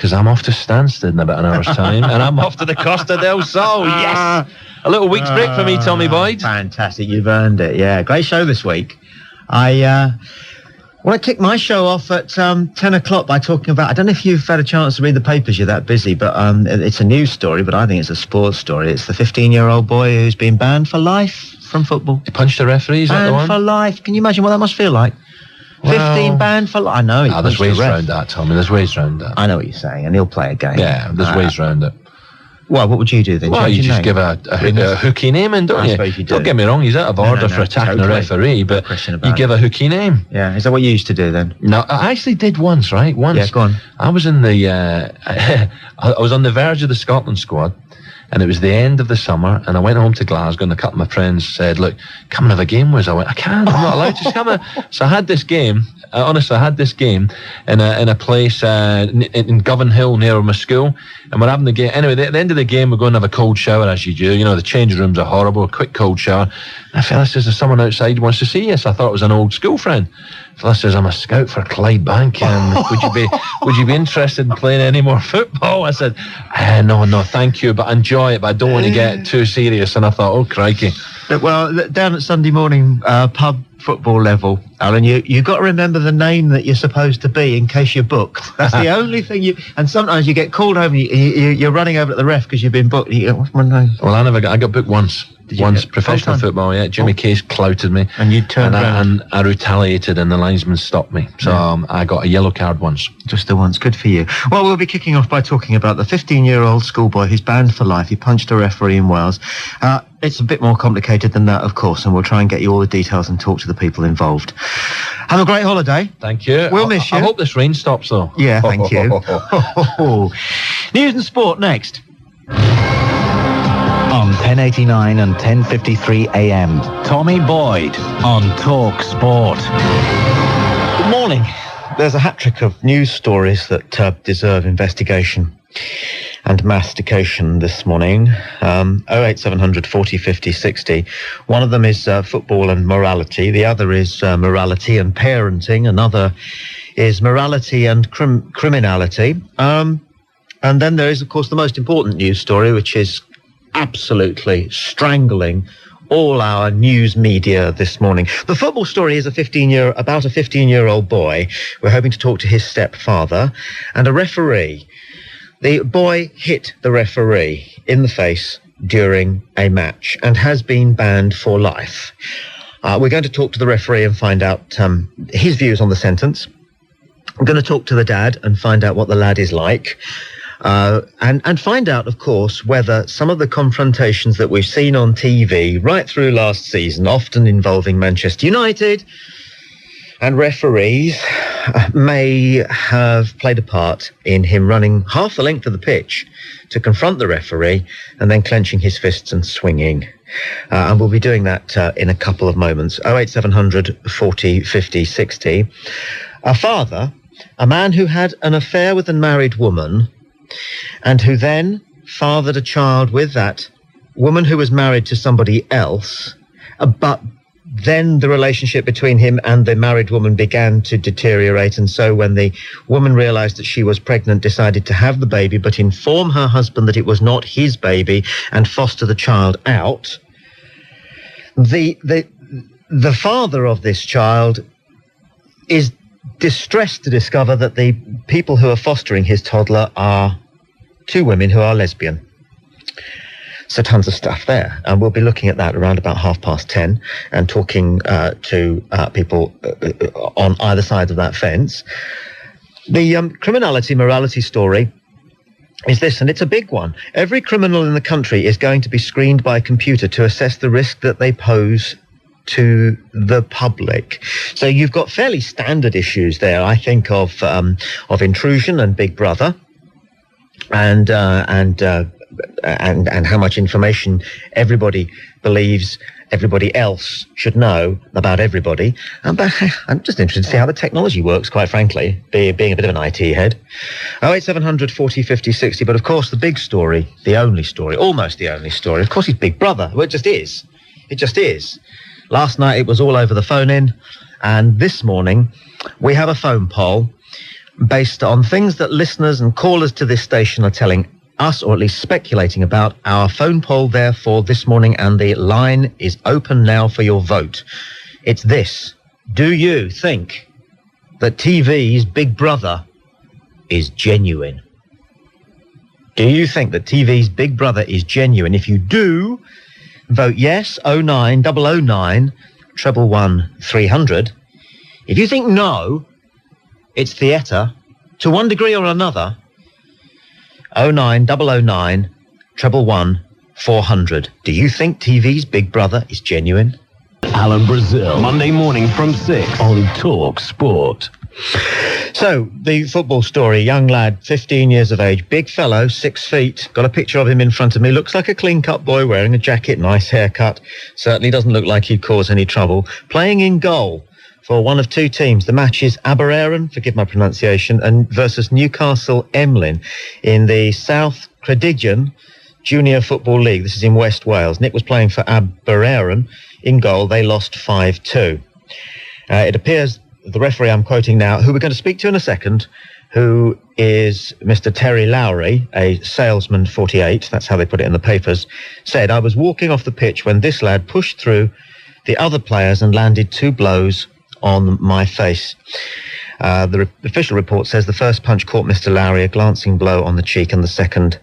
Because I'm off to Stansted in about an hour's time, and I'm off to the Costa del Sol. Yes! A little week's break for me, Tommy Boyds. Fantastic, you've earned it. Yeah, great show this week. I want to kick my show off at 10 o'clock by talking about, I don't know if you've had a chance to read the papers, you're that busy, but it's a news story, but I think it's a sports story. It's the 15-year-old boy who's been banned for life from football. He punched the referee, is that the one? Banned for life. Can you imagine what that must feel like? Well, 15 banned for life. I know. There's ways around that, Tommy. There's ways around that. I know what you're saying, and he'll play a game. Yeah, there's ways around it. Well, what would you do then? Well, you just give a hooky name in, don't you? I suppose you do. Don't get me wrong, he's out of order for attacking a referee, but you give a hooky name. Yeah, is that what you used to do then? No, I actually did once, right? Once. Yeah, go on. I was in the, I was on the verge of the Scotland squad, and it was the end of the summer, and I went home to Glasgow, and a couple of my friends said, look, come and have a game with us. I went, I can't, I'm not allowed to come in. So I had this game. Honestly, I had this game in a place in Govan Hill near my school, and we're having the game. Anyway, at the end of the game, we're going to have a cold shower, as you do. You know, the change rooms are horrible. A quick cold shower. And a fella says, there's someone outside who wants to see us. I thought it was an old school friend. Fella says, I'm a scout for Clydebank, and would you be interested in playing any more football? I said, no, thank you, but enjoy it, but I don't want to get too serious. And I thought, oh crikey. Well, down at Sunday morning pub football level, Alan, you got to remember the name that you're supposed to be in case you're booked. That's the only thing and sometimes you get called over, you're running over to the ref because you've been booked. You go, what's my name? Well, I got booked once. Professional football, yeah. Jimmy Case clouted me. And you turned around. And I retaliated, and the linesman stopped me. So I got a yellow card once. Just the once. Good for you. Well, we'll be kicking off by talking about the 15-year-old schoolboy who's banned for life. He punched a referee in Wales. It's a bit more complicated than that, of course, and we'll try and get you all the details and talk to the people involved. Have a great holiday. Thank you. We'll miss you. I hope this rain stops, though. Yeah, thank you. News and sport next. On 1089 and 10:53 a.m, Tommy Boyd on TalkSport. Good morning. There's a hat-trick of news stories that deserve investigation and mastication this morning. 08700 40 50 60. One of them is football and morality. The other is morality and parenting. Another is morality and criminality. And then there is, of course, the most important news story, which is absolutely strangling all our news media this morning. The football story is about a 15-year-old boy. We're hoping to talk to his stepfather and a referee. The boy hit the referee in the face during a match and has been banned for life. We're going to talk to the referee and find out his views on the sentence. I'm going to talk to the dad and find out what the lad is like. And find out, of course, whether some of the confrontations that we've seen on TV right through last season, often involving Manchester United and referees, may have played a part in him running half the length of the pitch to confront the referee and then clenching his fists and swinging. And we'll be doing that in a couple of moments. 08700 40 50 60. A father, a man who had an affair with a married woman, and who then fathered a child with that woman who was married to somebody else, but then the relationship between him and the married woman began to deteriorate, and so when the woman realized that she was pregnant, decided to have the baby, but inform her husband that it was not his baby and foster the child out. The father of this child is distressed to discover that the people who are fostering his toddler are two women who are lesbian. So tons of stuff there. And we'll be looking at that around about 10:30 and talking to people on either side of that fence. The criminality morality story is this, and it's a big one. Every criminal in the country is going to be screened by a computer to assess the risk that they pose to the public. So you've got fairly standard issues there. I think of intrusion and Big Brother, and how much information everybody believes everybody else should know about everybody. But I'm just interested to see how the technology works, quite frankly, being a bit of an IT head. 08700 40 50 60. But of course, the big story, the only story, almost the only story, of course, is Big Brother. Well, it just is. It just is. Last night, it was all over the phone-in. And this morning, we have a phone poll. based on things that listeners and callers to this station are telling us, or at least speculating about. Our phone poll, therefore, this morning, and the line is open now for your vote. It's this. Do you think that TV's Big Brother is genuine? Do you think that TV's Big Brother is genuine? If you do, vote yes, 09009 111 300. If you think no, it's theatre, to one degree or another, 09009 111 400. Do you think TV's Big Brother is genuine? Alan Brazil, Monday morning from 6 on TalkSport. So, the football story, young lad, 15 years of age, big fellow, 6 feet, got a picture of him in front of me, looks like a clean-cut boy wearing a jacket, nice haircut, certainly doesn't look like he'd cause any trouble, playing in goal for one of two teams. The match is Aberystwyth, forgive my pronunciation, and versus Newcastle Emlyn in the South Ceredigion Junior Football League. This is in West Wales. Nick was playing for Aberystwyth. In goal, they lost 5-2. It appears the referee I'm quoting now, who we're going to speak to in a second, who is Mr. Terry Lowry, a salesman 48, that's how they put it in the papers, said, "I was walking off the pitch when this lad pushed through the other players and landed 2 blows on my face." The official report says the first punch caught Mr. Lowry, a glancing blow on the cheek, and the second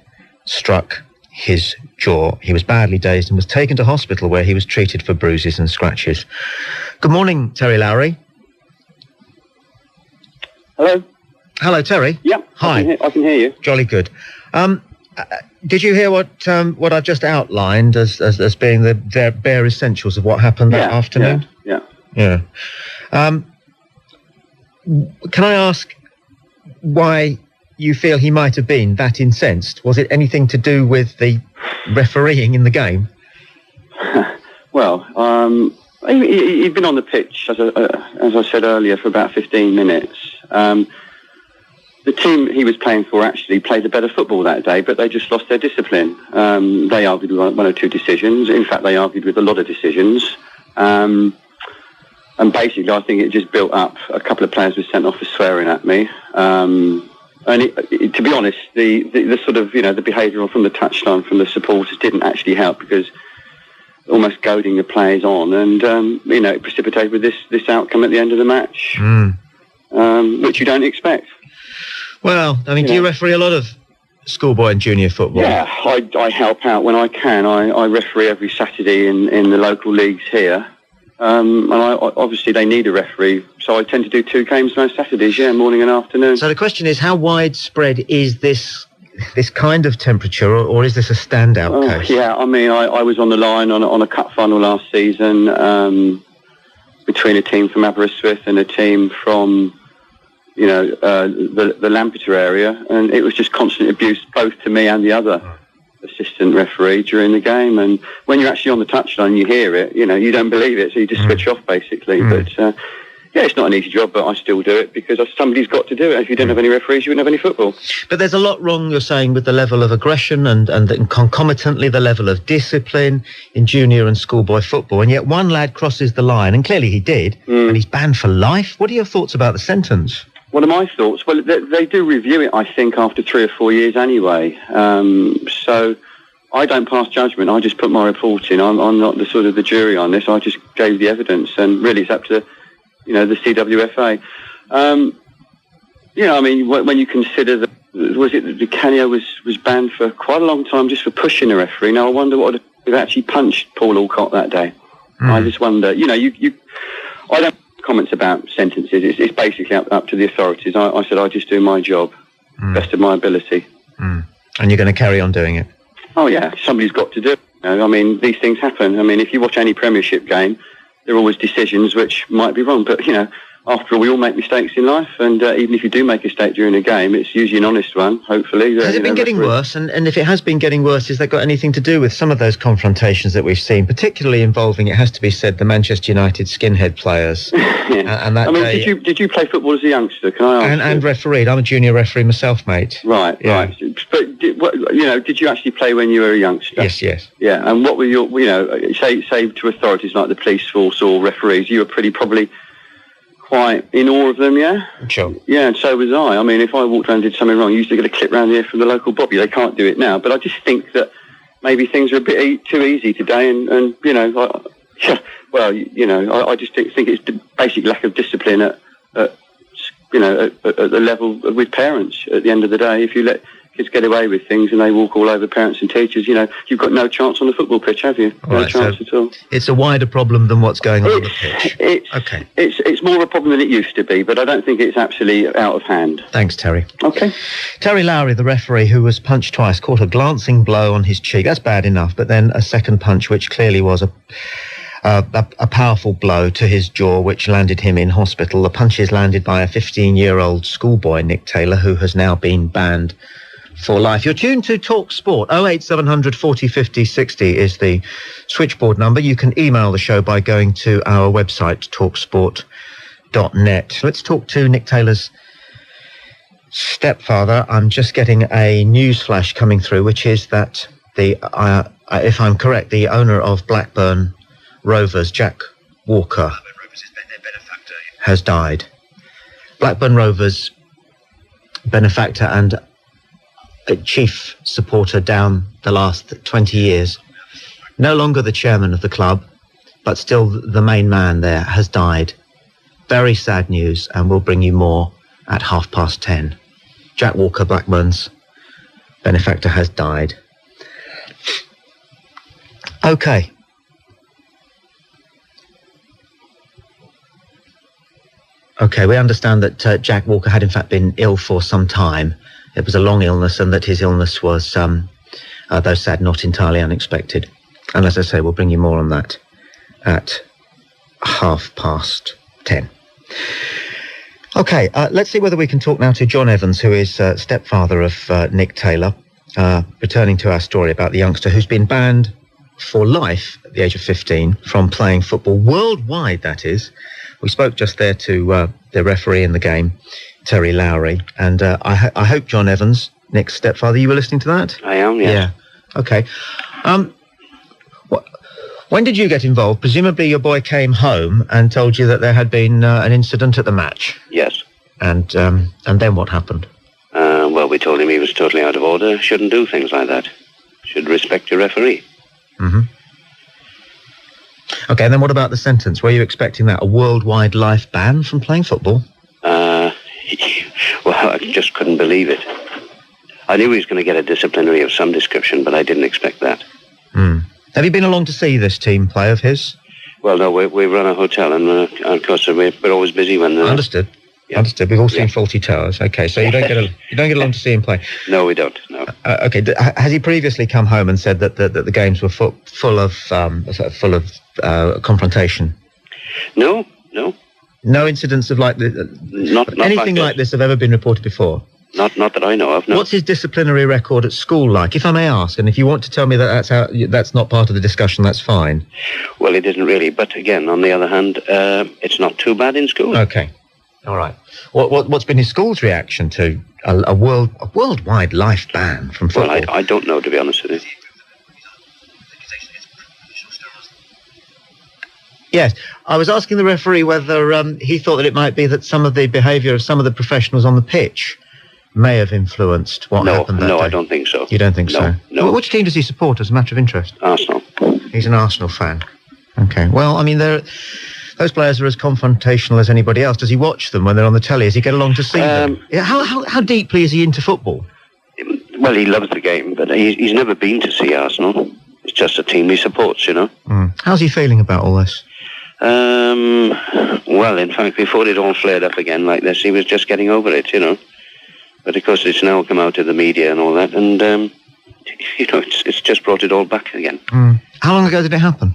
struck his jaw. He was badly dazed and was taken to hospital, where he was treated for bruises and scratches. Good morning, Terry Lowry. Hello. Hello, Terry. Yeah. Hi. I can hear you. Jolly good. Did you hear what I've just outlined as being the bare essentials of what happened that afternoon? Yeah. Can I ask why you feel he might have been that incensed? Was it anything to do with the refereeing in the game? Well, he'd been on the pitch, as I said earlier, for about 15 minutes. The team he was playing for actually played a better football that day, but they just lost their discipline. They argued with one or two decisions. In fact, they argued with a lot of decisions. And basically, I think it just built up. A couple of players were sent off for swearing at me. And to be honest, the sort of, the behaviour from the touchline from the supporters didn't actually help, because almost goading the players on, and it precipitated with this outcome at the end of the match, which you don't expect. Well, I mean, do you referee a lot of schoolboy and junior football? Yeah, I help out when I can. I referee every Saturday in the local leagues here. And obviously they need a referee, so I tend to do 2 games most Saturdays, morning and afternoon. So the question is, how widespread is this kind of temperature, or is this a standout case? Yeah, I mean, I was on the line on a cup final last season between a team from Aberystwyth and a team from the Lampeter area, and it was just constant abuse, both to me and the other assistant referee during the game. And when you're actually on the touchline, you hear it, you don't believe it, so you just switch off basically. But it's not an easy job, but I still do it because somebody's got to do it. If you didn't have any referees, you wouldn't have any football. But there's a lot wrong, you're saying, with the level of aggression and concomitantly the level of discipline in junior and schoolboy football, and yet one lad crosses the line, and clearly he did, and he's banned for life. What are your thoughts about the sentence? What are my thoughts? Well, they do review it, I think, after 3 or 4 years anyway. So I don't pass judgment. I just put my report in. I'm not the sort of the jury on this. I just gave the evidence, and really it's up to, the CWFA. I mean, when you consider that, was it that Canio was banned for quite a long time just for pushing the referee? Now I wonder what would have actually punched Paul Alcott that day. I just wonder. I don't comments about sentences. It's basically up to the authorities. I said I just do my job, best of my ability. And you're going to carry on doing it? Oh yeah, somebody's got to do it. I mean, these things happen. I mean, if you watch any Premiership game, there are always decisions which might be wrong. But after all, we all make mistakes in life, and even if you do make a mistake during a game, it's usually an honest one, hopefully. Has it been getting worse? And if it has been getting worse, has that got anything to do with some of those confrontations that we've seen, particularly involving, it has to be said, the Manchester United skinhead players? And that did you play football as a youngster? Can I ask? And refereed. I'm a junior referee myself, mate. Right. But did you actually play when you were a youngster? Yes. Yeah. And what were your, say to authorities like the police force or referees, you were pretty probably quite in awe of them, yeah? Sure. Yeah, and so was I. I mean, if I walked around and did something wrong, you used to get a clip round the ear from the local bobby. They can't do it now. But I just think that maybe things are a bit too easy today, and you know, I just think it's the basic lack of discipline at the level with parents. At the end of the day, if you let kids get away with things and they walk all over parents and teachers, you know, you've got no chance on the football pitch, have you? No chance at all. It's a wider problem than what's going on the pitch. It's more a problem than it used to be, but I don't think it's actually out of hand. Thanks, Terry. Okay. Terry Lowry, the referee, who was punched twice, caught a glancing blow on his cheek. That's bad enough, but then a second punch, which clearly was a powerful blow to his jaw, which landed him in hospital. The punches landed by a 15-year-old schoolboy, Nick Taylor, who has now been banned for life. You're tuned to TalkSport. 08700 40 50 60 is the switchboard number. You can email the show by going to our website, talksport.net. Let's talk to Nick Taylor's stepfather. I'm just getting a news flash coming through, which is that if I'm correct, the owner of Blackburn Rovers, Jack Walker, has died. Blackburn Rovers benefactor and a chief supporter down the last 20 years. No longer the chairman of the club, but still the main man there, has died. Very sad news, and we'll bring you more at 10:30. Jack Walker, Blackburn's benefactor, has died. Okay. Okay, we understand that Jack Walker had in fact been ill for some time. It was a long illness, and that his illness was, though sad, not entirely unexpected. And as I say, we'll bring you more on that at 10:30. Okay, let's see whether we can talk now to John Evans, who is stepfather of Nick Taylor, returning to our story about the youngster who's been banned for life at the age of 15 from playing football worldwide, that is. We spoke just there to the referee in the game, Terry Lowry, and I hope, John Evans, Nick's stepfather, you were listening to that? I am, yes. Yeah. Okay. When did you get involved? Presumably your boy came home and told you that there had been an incident at the match. Yes. And then what happened? Well, we told him he was totally out of order, shouldn't do things like that. Should respect your referee. Mm-hmm. Okay, and then what about the sentence? Were you expecting that? A worldwide life ban from playing football? Well, I just couldn't believe it. I knew he was going to get a disciplinary of some description, but I didn't expect that. Mm. Have you been along to see this team play of his? Well, no, we run a hotel, and of course we're always busy when... Understood. Yeah. Understood. We've all seen Faulty Towers. Okay, so you don't get along to see him play. No, we don't. No. Okay. Has he previously come home and said that the games were full of confrontation? No. No incidents of not anything like this have ever been reported before. Not that I know of. No. What's his disciplinary record at school like, if I may ask? And if you want to tell me that that's not part of the discussion, that's fine. Well, it isn't really. But again, on the other hand, it's not too bad in school. Okay. All right. What's been his school's reaction to a worldwide life ban from football? Well, I don't know, to be honest with you. Yes, I was asking the referee whether he thought that it might be that some of the behaviour of some of the professionals on the pitch may have influenced what happened that day. No, I don't think so. You don't think so? No. Well, which team does he support as a matter of interest? Arsenal. He's an Arsenal fan. Okay. Well, I mean, those players are as confrontational as anybody else. Does he watch them when they're on the telly? Does he get along to see them? Yeah, how deeply is he into football? Well, he loves the game, but he's never been to see Arsenal. It's just a team he supports, you know. Mm. How's he feeling about all this? Well, in fact, before it all flared up again like this, he was just getting over it, you know. But of course, it's now come out to the media and all that, and you know, it's just brought it all back again. Mm. How long ago did it happen?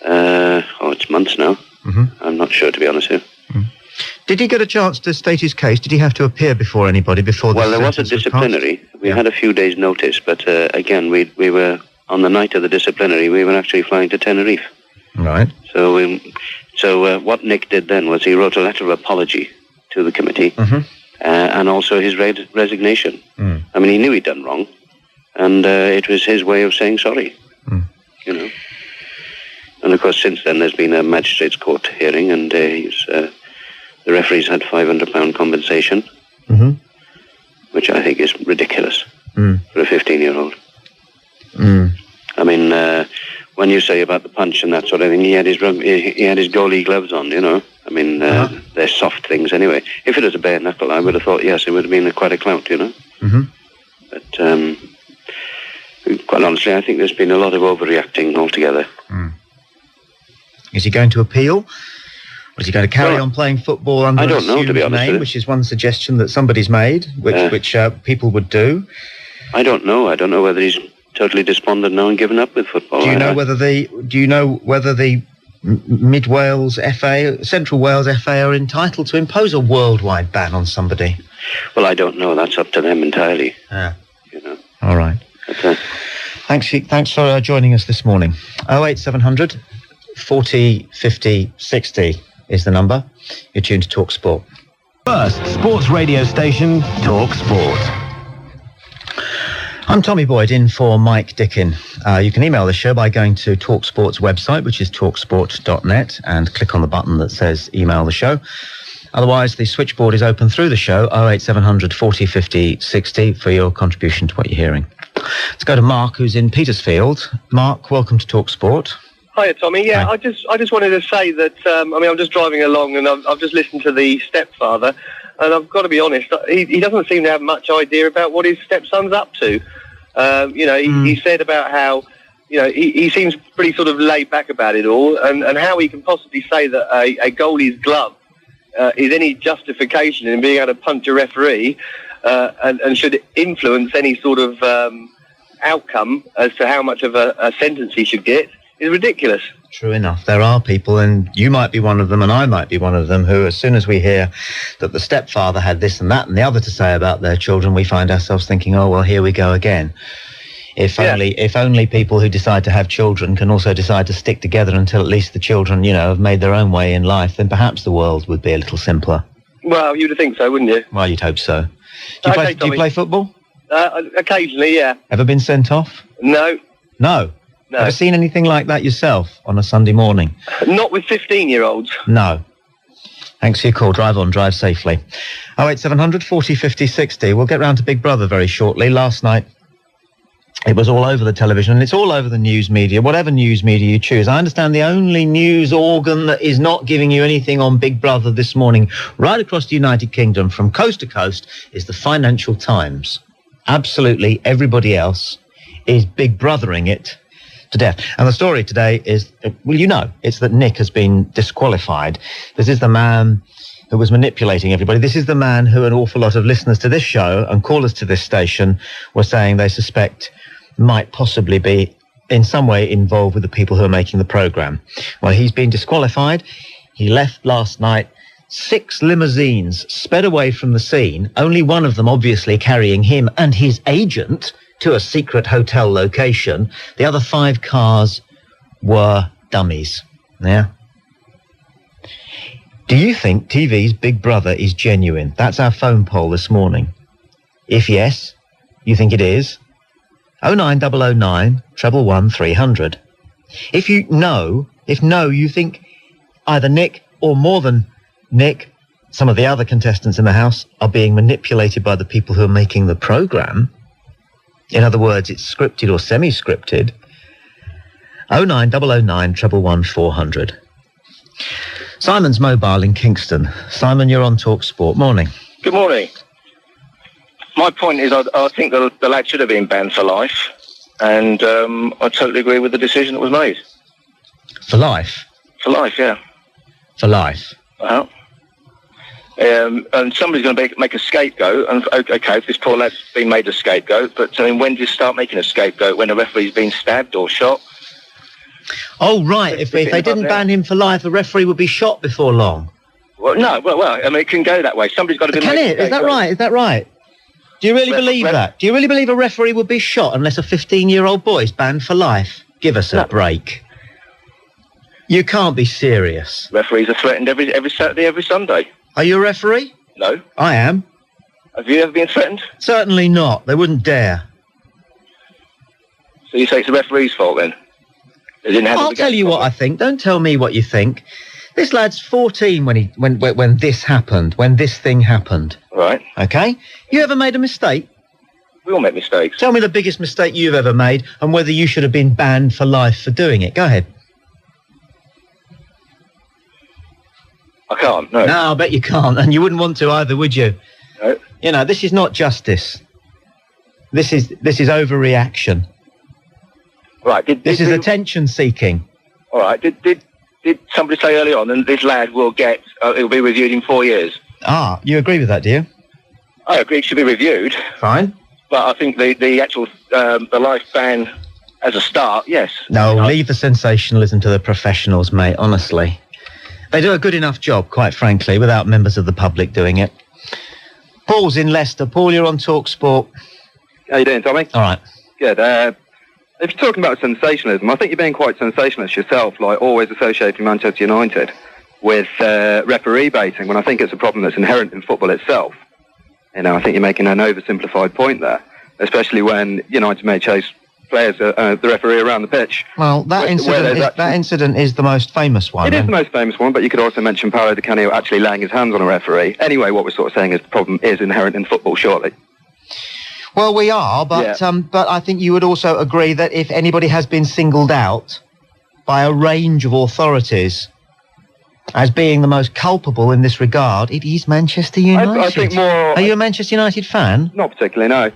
It's months now. Mm-hmm. I'm not sure, to be honest with you. Mm. Did he get a chance to state his case? Did he have to appear before anybody before? Well, there was a disciplinary. We had a few days' notice, but again, we were on the night of the disciplinary. We were actually flying to Tenerife. Right. So what Nick did then was he wrote a letter of apology to the committee, mm-hmm. And also his resignation. Mm. I mean, he knew he'd done wrong, and it was his way of saying sorry. Mm. You know. And of course, since then there's been a magistrates' court hearing, and he's The referees had £500 compensation, which I think is ridiculous for a 15-year-old. I mean, when you say about the punch and that sort of thing, he had his goalie gloves on, you know. I mean, they're soft things anyway. If it was a bare knuckle, I would have thought, yes, it would have been quite a clout, you know. But quite honestly, I think there's been a lot of overreacting altogether. Is he going to appeal? Or is he going to carry on playing football under an assumed name, which is one suggestion that somebody's made, which people would do? I don't know. I don't know whether he's totally despondent now and given up with football. Do you know whether the Mid Wales FA, Central Wales FA, are entitled to impose a worldwide ban on somebody? Well, I don't know. That's up to them entirely. You know. All right. But, thanks for joining us this morning. 08700 40 50 60 is the number. You're tuned to TalkSport. First sports radio station, TalkSport. I'm Tommy Boyd, in for Mike Dickin. You can email the show by going to TalkSport's website, which is talksport.net, and click on the button that says email the show. Otherwise, the switchboard is open through the show, 08700 40 50 60, for your contribution to what you're hearing. Let's go to Mark, who's in Petersfield. Mark, welcome to TalkSport. Hiya, Tommy. Yeah, Hi. I just wanted to say that, I'm just driving along and I've just listened to the stepfather, and I've got to be honest, he doesn't seem to have much idea about what his stepson's up to. He said about how, he seems pretty sort of laid back about it all, and how he can possibly say that a goalie's glove is any justification in being able to punch a referee and should influence any sort of outcome as to how much of a sentence he should get is ridiculous. True enough. There are people, and you might be one of them, and I might be one of them, who, as soon as we hear that the stepfather had this and that and the other to say about their children, we find ourselves thinking, oh, well, here we go again. If only people who decide to have children can also decide to stick together until at least the children, have made their own way in life, then perhaps the world would be a little simpler. Well, you'd think so, wouldn't you? Well, you'd hope so. Do you play football? Occasionally, yeah. Ever been sent off? No. No? No. Ever seen anything like that yourself on a Sunday morning? Not with 15-year-olds. No. Thanks for your call. Drive on, drive safely. 08700 40 50 60. We'll get round to Big Brother very shortly. Last night, it was all over the television, and it's all over the news media, whatever news media you choose. I understand the only news organ that is not giving you anything on Big Brother this morning, right across the United Kingdom, from coast to coast, is the Financial Times. Absolutely everybody else is Big Brothering it to death. And the story today is, it's that Nick has been disqualified. This is the man who was manipulating everybody. This is the man who an awful lot of listeners to this show and callers to this station were saying they suspect might possibly be in some way involved with the people who are making the programme. Well, he's been disqualified. He left last night. 6 limousines sped away from the scene, only one of them obviously carrying him and his agent to a secret hotel location. The other 5 cars were dummies. Yeah. Do you think TV's Big Brother is genuine? That's our phone poll this morning. If yes, you think it is, 09009 111 300. If no, you think either Nick or more than Nick, some of the other contestants in the house, are being manipulated by the people who are making the programme. In other words, it's scripted or semi-scripted. 09009 111 400. Simon's mobile in Kingston. Simon, you're on TalkSport. Morning. Good morning. My point is, I think the lad should have been banned for life, and I totally agree with the decision that was made. For life? For life, yeah. For life? Uh-huh. And somebody's going to make a scapegoat, and okay, if this poor lad's been made a scapegoat, but when do you start making a scapegoat? When a referee's been stabbed or shot? Oh, right. If they didn't ban him for life, the referee would be shot before long. Well, no. Well, I mean, it can go that way. Somebody's got to be. Can it? Is that right? Is that right? Do you really believe that? Do you really believe a referee would be shot unless a 15-year-old boy is banned for life? Give us a break. You can't be serious. Referees are threatened every Saturday, every Sunday. Are you a referee? No. I am. Have you ever been threatened? Certainly not. They wouldn't dare. So you say it's the referee's fault then? I'll tell you what I think. Don't tell me what you think. This lad's 14 when this happened, when this thing happened. Right. Okay? You ever made a mistake? We all make mistakes. Tell me the biggest mistake you've ever made and whether you should have been banned for life for doing it. Go ahead. I can't, no. No, I bet you can't. And you wouldn't want to either, would you? No. You know, this is not justice. This is overreaction. Right. This is attention seeking. All right. Did somebody say early on that this lad will get, it'll be reviewed in 4 years? Ah, you agree with that, do you? I agree it should be reviewed. Fine. But I think the actual, the life ban as a start, yes. No, leave the sensationalism to the professionals, mate, honestly. They do a good enough job, quite frankly, without members of the public doing it. Paul's in Leicester. Paul, you're on TalkSport. How you doing, Tommy? All right. Good. If you're talking about sensationalism, I think you're being quite sensationalist yourself, like always associating Manchester United with referee baiting, when I think it's a problem that's inherent in football itself. You know, I think you're making an oversimplified point there, especially when United may chase players, the referee around the pitch. Well, that incident is the most famous one. It is the most famous one, but you could also mention Paolo Di Canio actually laying his hands on a referee. Anyway, what we're sort of saying is the problem is inherent in football, surely. Well, we are, but I think you would also agree that if anybody has been singled out by a range of authorities as being the most culpable in this regard, it is Manchester United. I think more... Are you a Manchester United fan? Not particularly, no.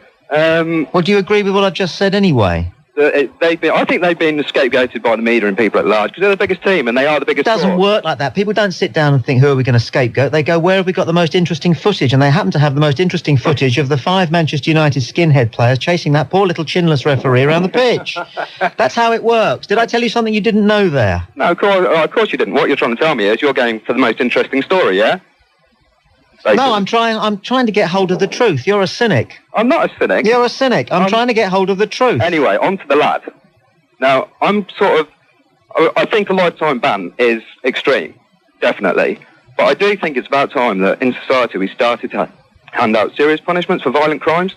Well, do you agree with what I've just said anyway? I think they've been scapegoated by the media and people at large because they're the biggest team and they are the biggest. It doesn't work like that. People don't sit down and think, who are we going to scapegoat? They go, where have we got the most interesting footage? And they happen to have the most interesting footage of the 5 Manchester United skinhead players chasing that poor little chinless referee around the pitch. That's how it works. Did I tell you something you didn't know there? No, of course you didn't. What you're trying to tell me is you're going for the most interesting story, yeah? Basically. No, I'm trying to get hold of the truth. You're a cynic. I'm not a cynic. You're a cynic. I'm trying to get hold of the truth. Anyway, on to the lad. Now, I think a lifetime ban is extreme, definitely. But I do think it's about time that in society we started to hand out serious punishments for violent crimes.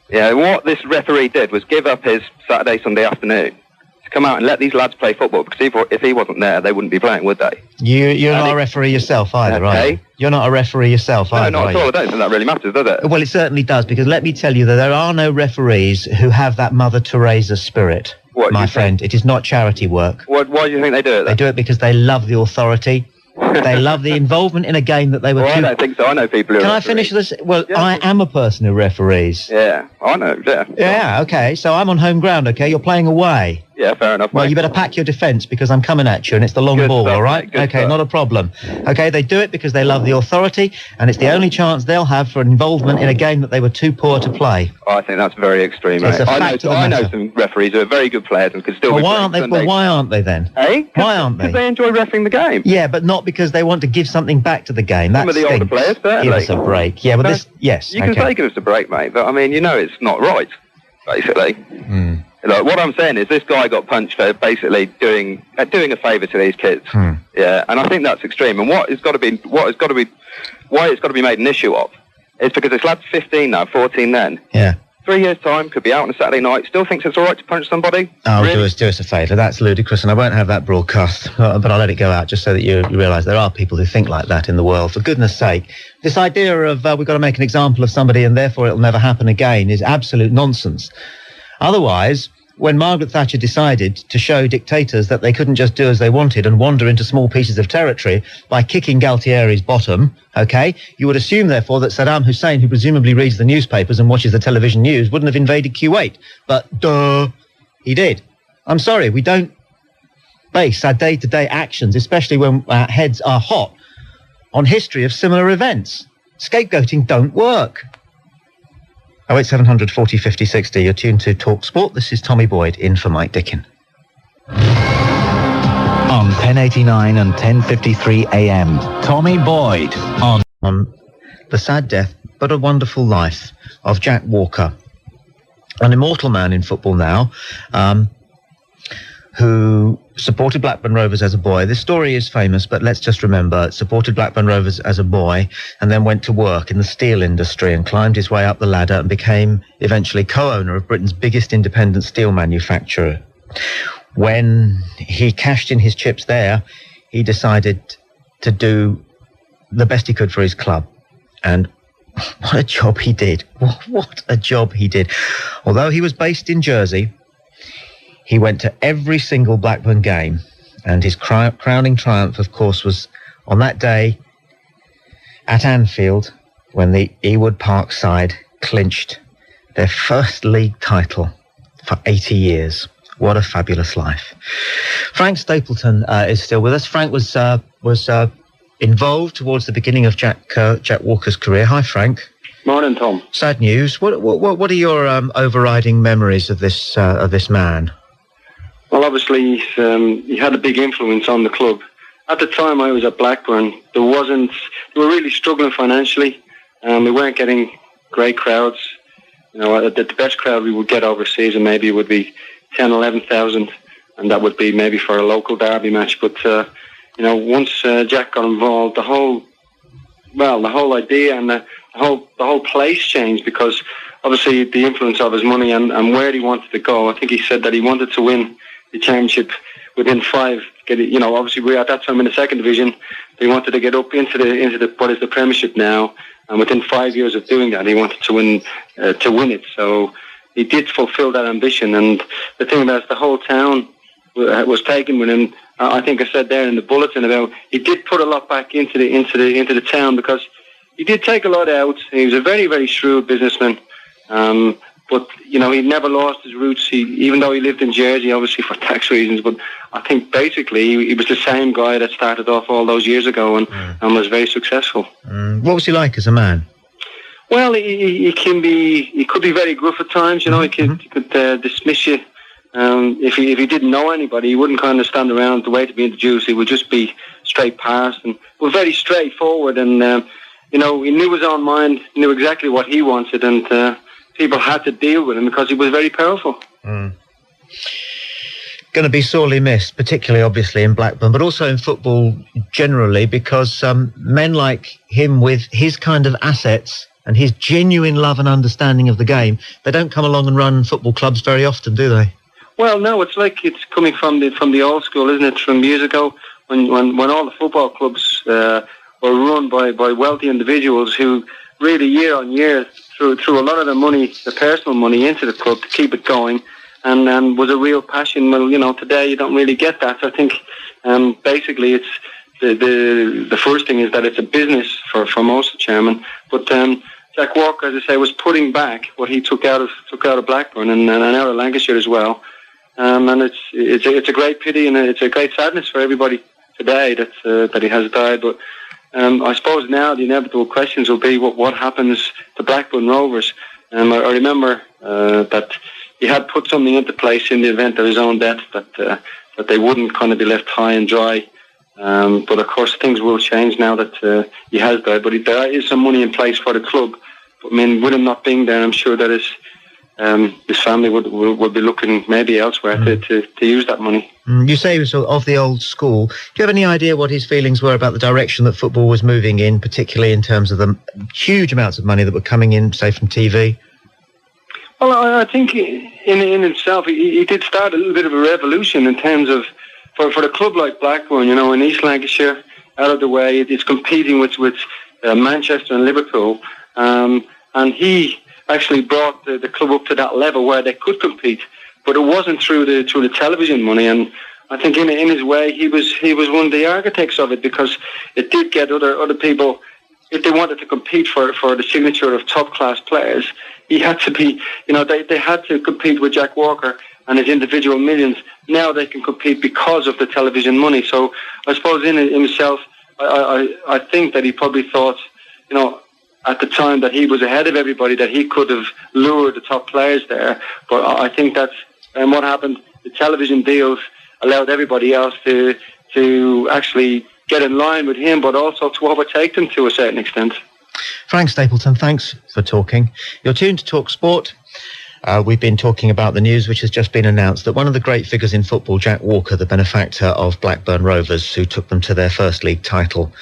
Yeah, what this referee did was give up his Saturday, Sunday afternoon to come out and let these lads play football, because if he wasn't there, they wouldn't be playing, would they? You're not a referee yourself either, right? You're not a referee yourself either, no, not at all. I don't think that really matters, does it? Well, it certainly does, because let me tell you that there are no referees who have that Mother Teresa spirit, my friend. It is not charity work. Why do you think they do it then? They do it because they love the authority. They love the involvement in a game that they were... Well, I don't think so. I know people who... Can I finish this? Well, yeah. I am a person who referees. Yeah, I know, yeah. Yeah, okay, so I'm on home ground, okay? You're playing away. Yeah, fair enough. Well, you better pack your defence, because I'm coming at you, and it's the long ball, all right? Okay, not a problem. Okay, they do it because they love the authority, and it's the only chance they'll have for involvement in a game that they were too poor to play. I think that's very extreme, mate. I know some referees who are very good players and could still be... why aren't they then? Eh? Why aren't they? Because they enjoy reffing the game. Yeah, but not because they want to give something back to the game. Some of the older players, certainly. Give us a break. Yeah, but yes. You can say give us a break, mate, but I mean, it's not right, basically. Like, what I'm saying is this guy got punched for basically doing a favour to these kids. Yeah, and I think that's extreme. And why it's got to be made an issue of is because this lad's 15 now, 14 then. Yeah. 3 years' time, could be out on a Saturday night, still thinks it's all right to punch somebody. Oh, really? do us a favour. That's ludicrous, and I won't have that broadcast, but I'll let it go out just so that you realise there are people who think like that in the world. For goodness sake, this idea of we've got to make an example of somebody and therefore it'll never happen again is absolute nonsense. Otherwise, when Margaret Thatcher decided to show dictators that they couldn't just do as they wanted and wander into small pieces of territory by kicking Galtieri's bottom, okay, you would assume, therefore, that Saddam Hussein, who presumably reads the newspapers and watches the television news, wouldn't have invaded Kuwait. But, he did. I'm sorry, we don't base our day-to-day actions, especially when our heads are hot, on history of similar events. Scapegoating don't work. 08700 40 50 60. You're tuned to TalkSport. This is Tommy Boyd in for Mike Dickin. On 1089 and 1053 AM, Tommy Boyd on the sad death, but a wonderful life of Jack Walker, an immortal man in football now, who supported Blackburn Rovers as a boy. This story is famous, but let's just remember, supported Blackburn Rovers as a boy and then went to work in the steel industry and climbed his way up the ladder and became eventually co-owner of Britain's biggest independent steel manufacturer. When he cashed in his chips there, he decided to do the best he could for his club. And what a job he did. What a job he did. Although he was based in Jersey, he went to every single Blackburn game. And his crowning triumph, of course, was on that day at Anfield when the Ewood Park side clinched their first league title for 80 years. What a fabulous life. Frank Stapleton is still with us. Frank was involved towards the beginning of Jack Walker's career. Hi, Frank. Morning, Tom. Sad news. What are your overriding memories of this man? Well, obviously, he had a big influence on the club. At the time I was at Blackburn, they were really struggling financially. We weren't getting great crowds. You know, the best crowd we would get overseas, and maybe it would be 10, 11,000, and that would be maybe for a local derby match. But once Jack got involved, the whole idea and the whole place changed, because obviously the influence of his money and where he wanted to go. I think he said that he wanted to win the championship within 5. Obviously we're at that time in the second division. They wanted to get up into the what is the Premiership now, and within 5 years of doing that, he wanted to win it. So he did fulfil that ambition. And the thing about it, the whole town was taken with him. I think I said there in the bulletin about he did put a lot back into the town, because he did take a lot out. He was a very, very shrewd businessman. But, he never lost his roots. Even though he lived in Jersey, obviously for tax reasons, but I think basically he was the same guy that started off all those years ago and was very successful. What was he like as a man? Well, he could be very gruff at times. He could dismiss you. If he didn't know anybody, he wouldn't kind of stand around to wait to be introduced. He would just be straight past, and was very straightforward. And he knew his own mind, knew exactly what he wanted, and people had to deal with him because he was very powerful. Going to be sorely missed, particularly obviously in Blackburn, but also in football generally, because men like him with his kind of assets and his genuine love and understanding of the game, they don't come along and run football clubs very often, do they? Well, no, it's like it's coming from the old school, isn't it? From years ago, when all the football clubs were run by wealthy individuals who really year on year threw a lot of their money, their personal money, into the club to keep it going, and was a real passion. Well, today you don't really get that. So I think basically it's the first thing is that it's a business for most of the chairman. But Jack Walker, as I say, was putting back what he took out of Blackburn and out of Lancashire as well. And it's a great pity, and it's a great sadness for everybody today that he has died. But I suppose now the inevitable questions will be what happens to Blackburn Rovers. I remember that he had put something into place in the event of his own death, that they wouldn't kind of be left high and dry. But of course things will change now that he has died. But there is some money in place for the club. But, with him not being there, I'm sure that his family would be looking maybe elsewhere to use that money. You say he was of the old school. Do you have any idea what his feelings were about the direction that football was moving in, particularly in terms of the huge amounts of money that were coming in, say, from TV? Well, I think in himself, he did start a little bit of a revolution in terms of, for a club like Blackburn, in East Lancashire, out of the way, it's competing with Manchester and Liverpool, and he actually brought the club up to that level where they could compete, but it wasn't through the television money. And I think in his way, he was one of the architects of it, because it did get other people, if they wanted to compete for the signature of top class players, he had to be, they had to compete with Jack Walker and his individual millions. Now they can compete because of the television money. So I suppose in himself, I think that he probably thought, at the time that he was ahead of everybody, that he could have lured the top players there. But I think that's what happened. The television deals allowed everybody else to actually get in line with him, but also to overtake them to a certain extent. Frank Stapleton, thanks for talking. You're tuned to TalkSport. We've been talking about the news which has just been announced that one of the great figures in football, Jack Walker, the benefactor of Blackburn Rovers, who took them to their first league title,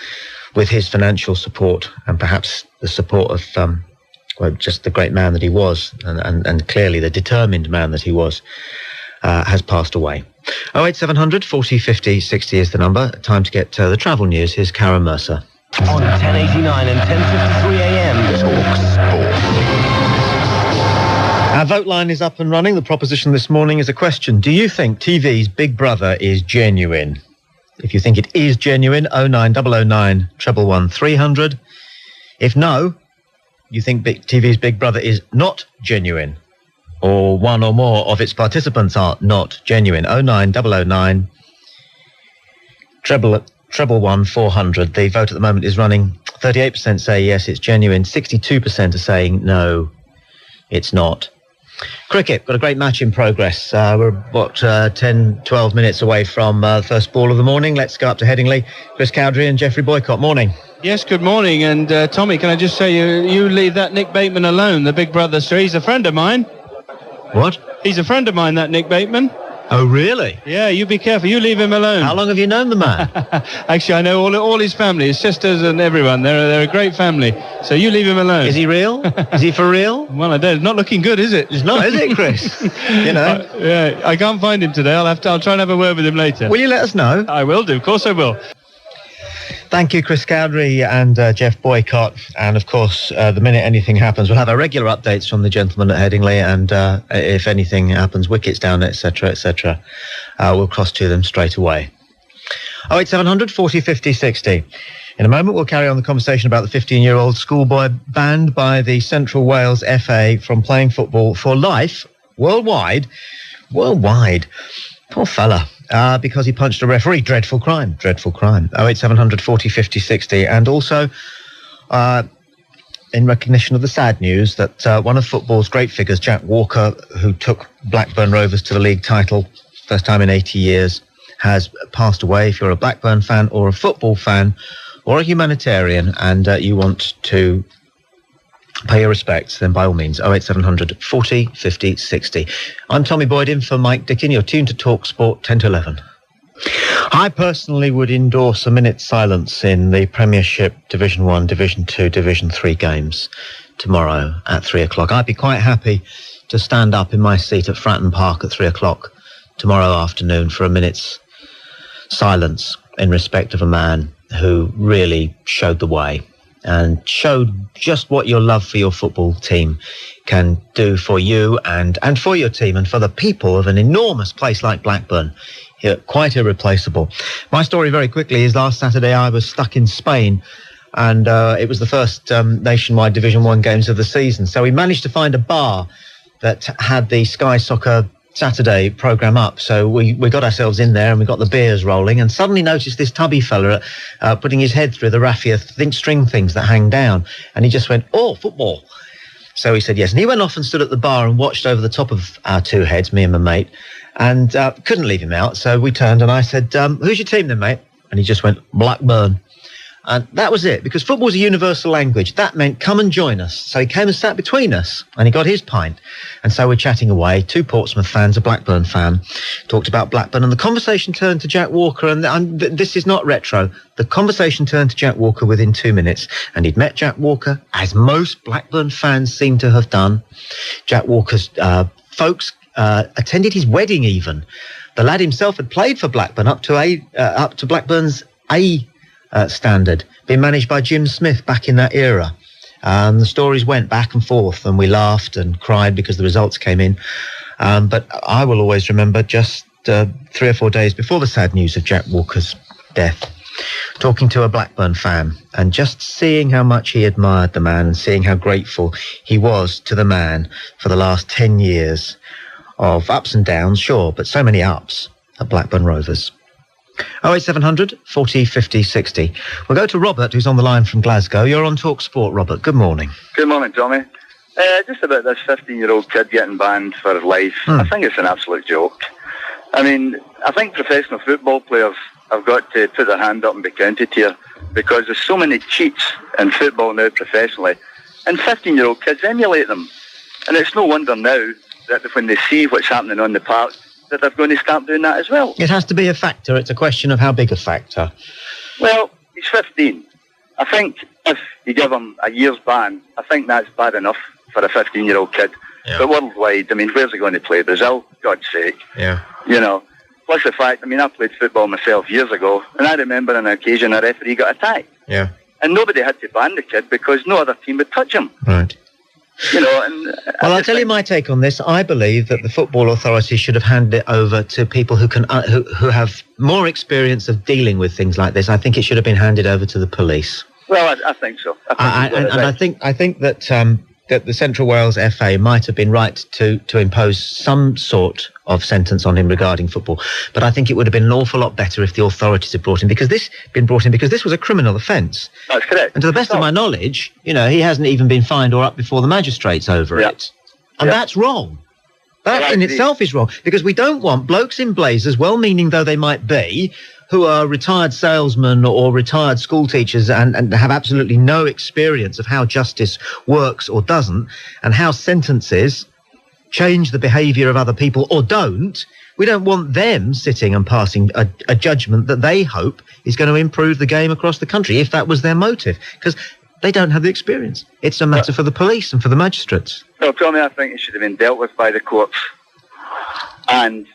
with his financial support and perhaps the support of just the great man that he was, and clearly the determined man that he was, has passed away. 08700 40 50 60 is the number. Time to get the travel news. Here's Karen Mercer. On 1089 and 10:53 a.m. TalkSport. Our vote line is up and running. The proposition this morning is a question. Do you think TV's Big Brother is genuine? If you think it is genuine, 09009 111 300. If no, you think TV's Big Brother is not genuine, or one or more of its participants are not genuine, 09009 111 400. The vote at the moment is running. 38% say yes, it's genuine. 62% are saying no, it's not. Cricket, got a great match in progress. We're about 10, 12 minutes away from the first ball of the morning. Let's go up to Headingley. Chris Cowdery and Geoffrey Boycott. Morning. Yes, good morning. And Tommy, can I just say you leave that Nick Bateman alone, the Big Brother star. He's a friend of mine. What? He's a friend of mine, that Nick Bateman. Oh, really? Yeah, you be careful. You leave him alone. How long have you known the man? Actually, I know all his family, his sisters and everyone. They're a great family. So you leave him alone. Is he real? Is he for real? Well, I don't. It's not looking good, is it? It's not, is it, Chris? You know. Yeah, I can't find him today. I'll try and have a word with him later. Will you let us know? I will do. Of course I will. Thank you, Chris Cowdery and Jeff Boycott. And, of course, the minute anything happens, we'll have our regular updates from the gentleman at Headingley. And if anything happens, wickets down, etc., etc., we'll cross to them straight away. 08700 40 50 60. In a moment, we'll carry on the conversation about the 15-year-old schoolboy banned by the Central Wales FA from playing football for life worldwide. Poor fella. Because he punched a referee. Dreadful crime. 08700 40 50 60. And also, in recognition of the sad news that one of football's great figures, Jack Walker, who took Blackburn Rovers to the league title, first time in 80 years, has passed away. If you're a Blackburn fan or a football fan or a humanitarian and you want to pay your respects, then by all means, 08700 40 50 60. I'm Tommy Boyd in for Mike Dickin. You're tuned to TalkSport 10 to 11. I personally would endorse a minute's silence in the Premiership Division 1, Division 2, Division 3 games tomorrow at 3 o'clock. I'd be quite happy to stand up in my seat at Fratton Park at 3 o'clock tomorrow afternoon for a minute's silence in respect of a man who really showed the way and showed just what your love for your football team can do for you and for your team and for the people of an enormous place like Blackburn. Quite irreplaceable. My story very quickly is last Saturday I was stuck in Spain and it was the first nationwide Division 1 games of the season. So we managed to find a bar that had the Sky Soccer Saturday programme up. So we got ourselves in there and we got the beers rolling and suddenly noticed this tubby fella putting his head through the raffia string things that hang down. And he just went, "Oh, football." So he said yes. And he went off and stood at the bar and watched over the top of our two heads, me and my mate, and couldn't leave him out. So we turned and I said, "Who's your team then, mate?" And he just went, "Blackburn." And that was it, because football's a universal language. That meant come and join us. So he came and sat between us and he got his pint. And so we're chatting away. Two Portsmouth fans, a Blackburn fan, talked about Blackburn. And the conversation turned to Jack Walker. And this is not retro. The conversation turned to Jack Walker within 2 minutes. And he'd met Jack Walker, as most Blackburn fans seem to have done. Jack Walker's folks attended his wedding even. The lad himself had played for Blackburn up to Blackburn's A standard, being managed by Jim Smith back in that era. The stories went back and forth and we laughed and cried because the results came in. But I will always remember just 3 or 4 days before the sad news of Jack Walker's death, talking to a Blackburn fan and just seeing how much he admired the man and seeing how grateful he was to the man for the last 10 years of ups and downs, sure, but so many ups at Blackburn Rovers. 08700 40 50 60. We'll go to Robert, who's on the line from Glasgow. You're on TalkSport, Robert. Good morning. Good morning, Tommy. Just about this 15-year-old kid getting banned for life. I think it's an absolute joke. I mean, I think professional football players have got to put their hand up and be counted here, because there's so many cheats in football now professionally, and 15-year-old kids emulate them. And it's no wonder now that when they see what's happening on the park, that they're going to start doing that as well. It has to be a factor. It's a question of how big a factor. Well, he's 15. I think if you give him a year's ban, I think that's bad enough for a 15-year-old kid. Yeah. But worldwide, I mean, where's he going to play? Brazil? God's sake. Yeah. You know. Plus the fact, I mean, I played football myself years ago, and I remember on an occasion a referee got attacked. Yeah. And nobody had to ban the kid because no other team would touch him. Right. You know, and well, I'll tell you my take on this. I believe that the football authorities should have handed it over to people who can who have more experience of dealing with things like this. I think it should have been handed over to the police. Well, I think so. I think that that the Central Wales FA might have been right to impose some sort of sentence on him regarding football, but I think it would have been an awful lot better if the authorities had brought him because this was a criminal offence. That's correct. And to the best of my knowledge, you know, he hasn't even been fined or up before the magistrates over it, and that's wrong. That in itself is wrong because we don't want blokes in blazers, well-meaning though they might be, who are retired salesmen or retired school teachers and have absolutely no experience of how justice works or doesn't and how sentences change the behaviour of other people or don't. We don't want them sitting and passing a judgment that they hope is going to improve the game across the country, if that was their motive, because they don't have the experience. It's a matter for the police and for the magistrates. No, Tommy, I think it should have been dealt with by the courts. And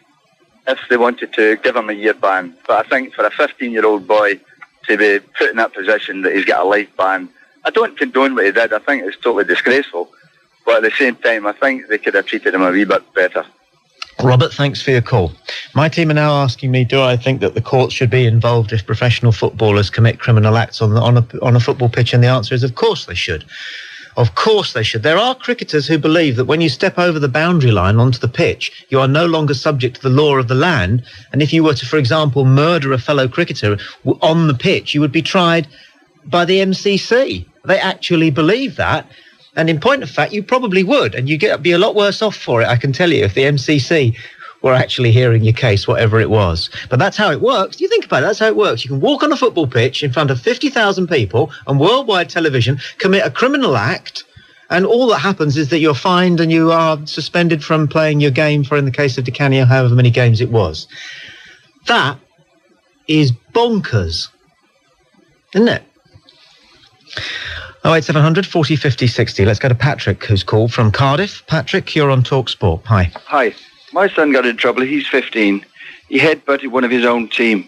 if they wanted to give him a year ban. But I think for a 15-year-old boy to be put in that position that he's got a life ban, I don't condone what he did. I think it's totally disgraceful. But at the same time, I think they could have treated him a wee bit better. Robert, thanks for your call. My team are now asking me, do I think that the courts should be involved if professional footballers commit criminal acts on a football pitch? And the answer is, of course they should. Of course they should. There are cricketers who believe that when you step over the boundary line onto the pitch, you are no longer subject to the law of the land. And if you were to, for example, murder a fellow cricketer on the pitch, you would be tried by the MCC. They actually believe that. And in point of fact, you probably would. And you'd be a lot worse off for it, I can tell you, if the MCC were actually hearing your case, whatever it was. But that's how it works. You think about it, that's how it works. You can walk on a football pitch in front of 50,000 people on worldwide television, commit a criminal act, and all that happens is that you're fined and you are suspended from playing your game for, in the case of Di Canio, however many games it was. That is bonkers, isn't it? 08700 40 50 60. Let's go to Patrick, who's called from Cardiff. Patrick, you're on TalkSport. Hi. Hi. My son got in trouble. He's 15. He headbutted one of his own team.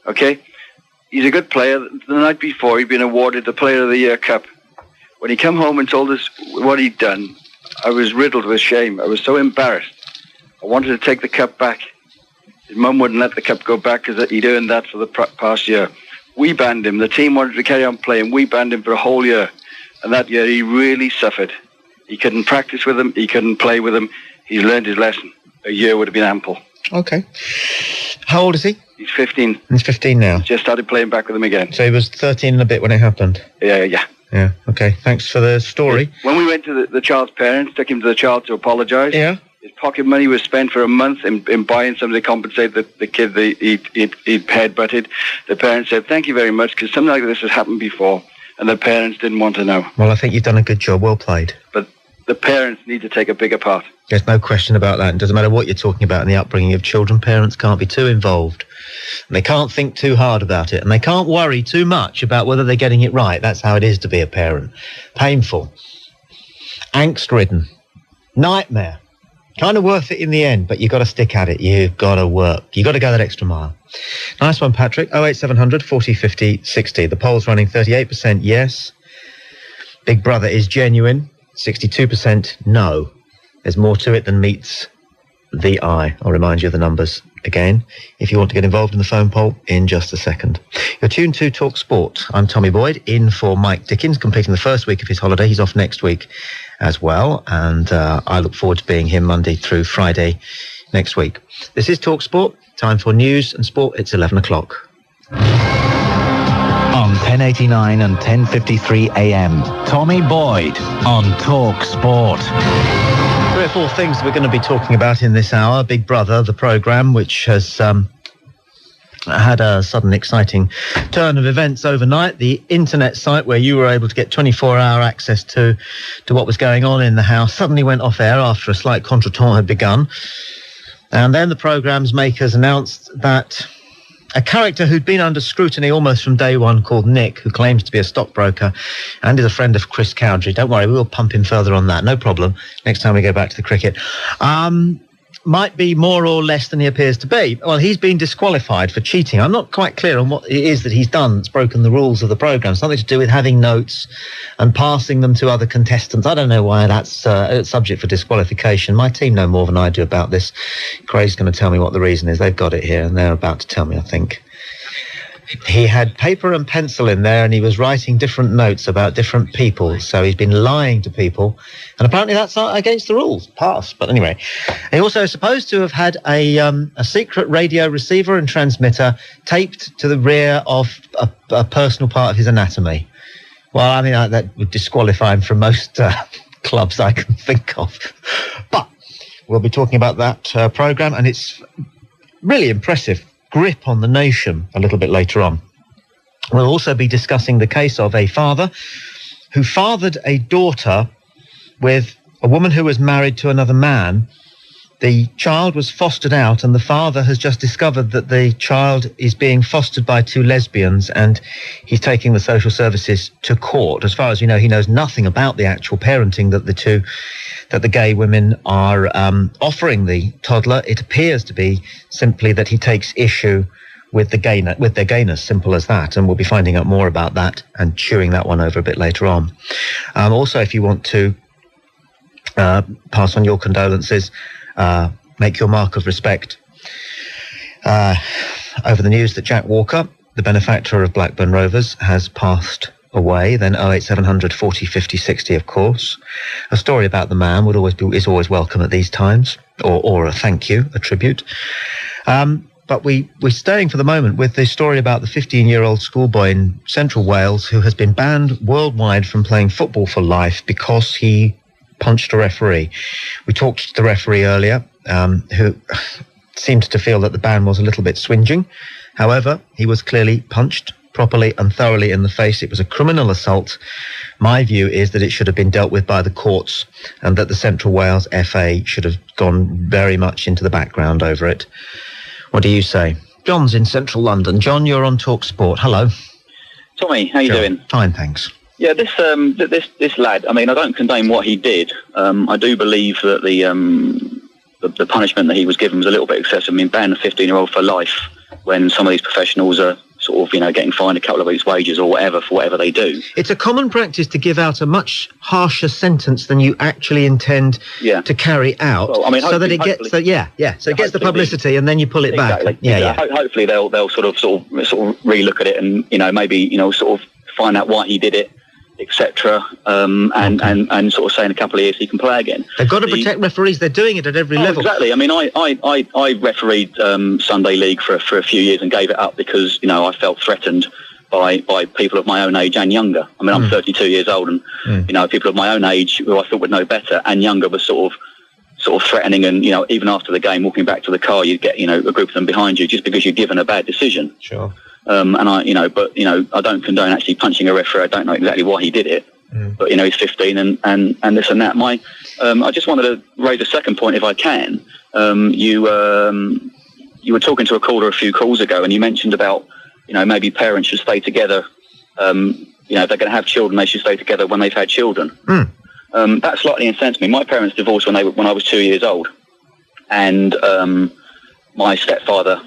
Okay? He's a good player. The night before, he'd been awarded the Player of the Year Cup. When he came home and told us what he'd done, I was riddled with shame. I was so embarrassed. I wanted to take the cup back. His mum wouldn't let the cup go back because he'd earned that for the past year. We banned him. The team wanted to carry on playing. We banned him for a whole year. And that year, he really suffered. He couldn't practice with him. He couldn't play with him. He's learned his lesson. A year would have been ample. Okay. How old is he? He's 15. He's 15 now. Just started playing back with him again. So he was 13 and a bit when it happened? Yeah. Yeah, okay. Thanks for the story. When we went to the child's parents, took him to the child to apologise. Yeah. His pocket money was spent for a month in buying something to compensate the kid that he'd headbutted. The parents said, thank you very much, because something like this has happened before, and the parents didn't want to know. Well, I think you've done a good job. Well played. But the parents need to take a bigger part. There's no question about that. It doesn't matter what you're talking about in the upbringing of children. Parents can't be too involved. And they can't think too hard about it. And they can't worry too much about whether they're getting it right. That's how it is to be a parent. Painful. Angst-ridden. Nightmare. Kind of worth it in the end, but you've got to stick at it. You've got to work. You've got to go that extra mile. Nice one, Patrick. 08700 40 50 60. The poll's running 38% yes. Big Brother is genuine. 62% no. There's more to it than meets the eye. I'll remind you of the numbers again if you want to get involved in the phone poll in just a second. You're tuned to Talk Sport. I'm Tommy Boyd, in for Mike Dickin, completing the first week of his holiday. He's off next week as well, and I look forward to being here Monday through Friday next week. This is Talk Sport. Time for news and sport. It's 11 o'clock. On 1089 and 1053 AM, Tommy Boyd on Talk Sport. 3 or 4 things we're going to be talking about in this hour. Big Brother, the programme, which has had a sudden exciting turn of events overnight. The internet site where you were able to get 24-hour access to what was going on in the house suddenly went off air after a slight contretemps had begun. And then the programme's makers announced that a character who'd been under scrutiny almost from day one called Nick, who claims to be a stockbroker and is a friend of Chris Cowdrey. Don't worry, we will pump him further on that, no problem, next time we go back to the cricket. Might be more or less than he appears to be. Well, he's been disqualified for cheating. I'm not quite clear on what it is that he's done that's broken the rules of the programme. Something to do with having notes and passing them to other contestants. I don't know why that's subject for disqualification. My team know more than I do about this. Craig's going to tell me what the reason is. They've got it here and they're about to tell me, I think. He had paper and pencil in there and he was writing different notes about different people. So he's been lying to people. And apparently that's against the rules. Pass. But anyway, he also is supposed to have had a secret radio receiver and transmitter taped to the rear of a personal part of his anatomy. Well, I mean, that would disqualify him from most clubs I can think of. But we'll be talking about that programme, and it's really impressive grip on the nation a little bit later on. We'll also be discussing the case of a father who fathered a daughter with a woman who was married to another man. The child was fostered out, and the father has just discovered that the child is being fostered by two lesbians, and he's taking the social services to court. As far as we know, he knows nothing about the actual parenting that the gay women are offering the toddler. It appears to be simply that he takes issue with their gayness, simple as that. And we'll be finding out more about that and chewing that one over a bit later on. Also, if you want to pass on your condolences, make your mark of respect over the news that Jack Walker, the benefactor of Blackburn Rovers, has passed away, then 08700 40 50 60, of course. A story about the man is always welcome at these times, or a thank you, a tribute. But we're staying for the moment with the story about the 15-year-old schoolboy in Central Wales who has been banned worldwide from playing football for life because he punched a referee. We talked to the referee earlier, who seemed to feel that the ban was a little bit swinging. However, he was clearly punched properly and thoroughly in the face. It was a criminal assault. My view is that it should have been dealt with by the courts and that the Central Wales FA should have gone very much into the background over it. What do you say? John's in central London. John, you're on TalkSport. Hello. Tommy, how you doing? Fine, thanks. Yeah, this lad, I mean, I don't condone what he did. I do believe that the punishment that he was given was a little bit excessive. I mean, ban a 15-year-old for life when some of these professionals are sort of, getting fined a couple of weeks' wages or whatever for whatever they do. It's a common practice to give out a much harsher sentence than you actually intend to carry out, so that it gets it gets the publicity and then you pull it back. Hopefully they'll sort of relook at it and maybe sort of find out why he did it, etc. And sort of say in a couple of years he can play again. They've got to protect referees. They're doing it at every level. Exactly. I mean, I refereed Sunday League for a few years and gave it up because I felt threatened by people of my own age and younger. I mean, I'm 32 years old, and people of my own age who I thought would know better and younger were sort of threatening, and even after the game, walking back to the car, you'd get a group of them behind you just because you're given a bad decision. Sure. And I don't condone actually punching a referee. I don't know exactly why he did it, but he's 15 and this and that. I just wanted to raise a second point if I can. You were talking to a caller a few calls ago, and you mentioned about maybe parents should stay together. If they're going to have children, they should stay together when they've had children. That slightly incensed me. My parents divorced when I was 2 years old, and my stepfather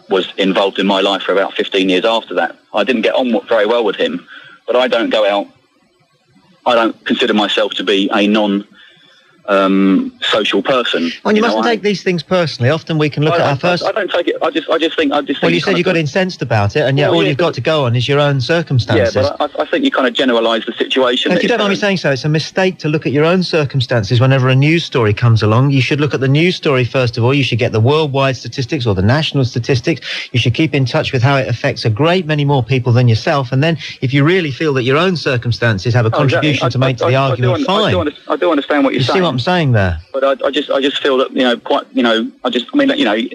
was involved in my life for about 15 years after that. I didn't get on very well with him, but I don't go out. I don't consider myself to be a social person. Well, you mustn't take these things personally. Often we can look at our first. I don't take it. I just think. Well, you said you got incensed about it, and yet all you've got to go on is your own circumstances. Yeah, but I think you kind of generalise the situation. If you don't mind me saying so, it's a mistake to look at your own circumstances whenever a news story comes along. You should look at the news story first of all. You should get the worldwide statistics or the national statistics. You should keep in touch with how it affects a great many more people than yourself. And then, if you really feel that your own circumstances have a contribution to make to the argument, fine. I do understand what you're saying. You see what I'm saying there? But I just feel that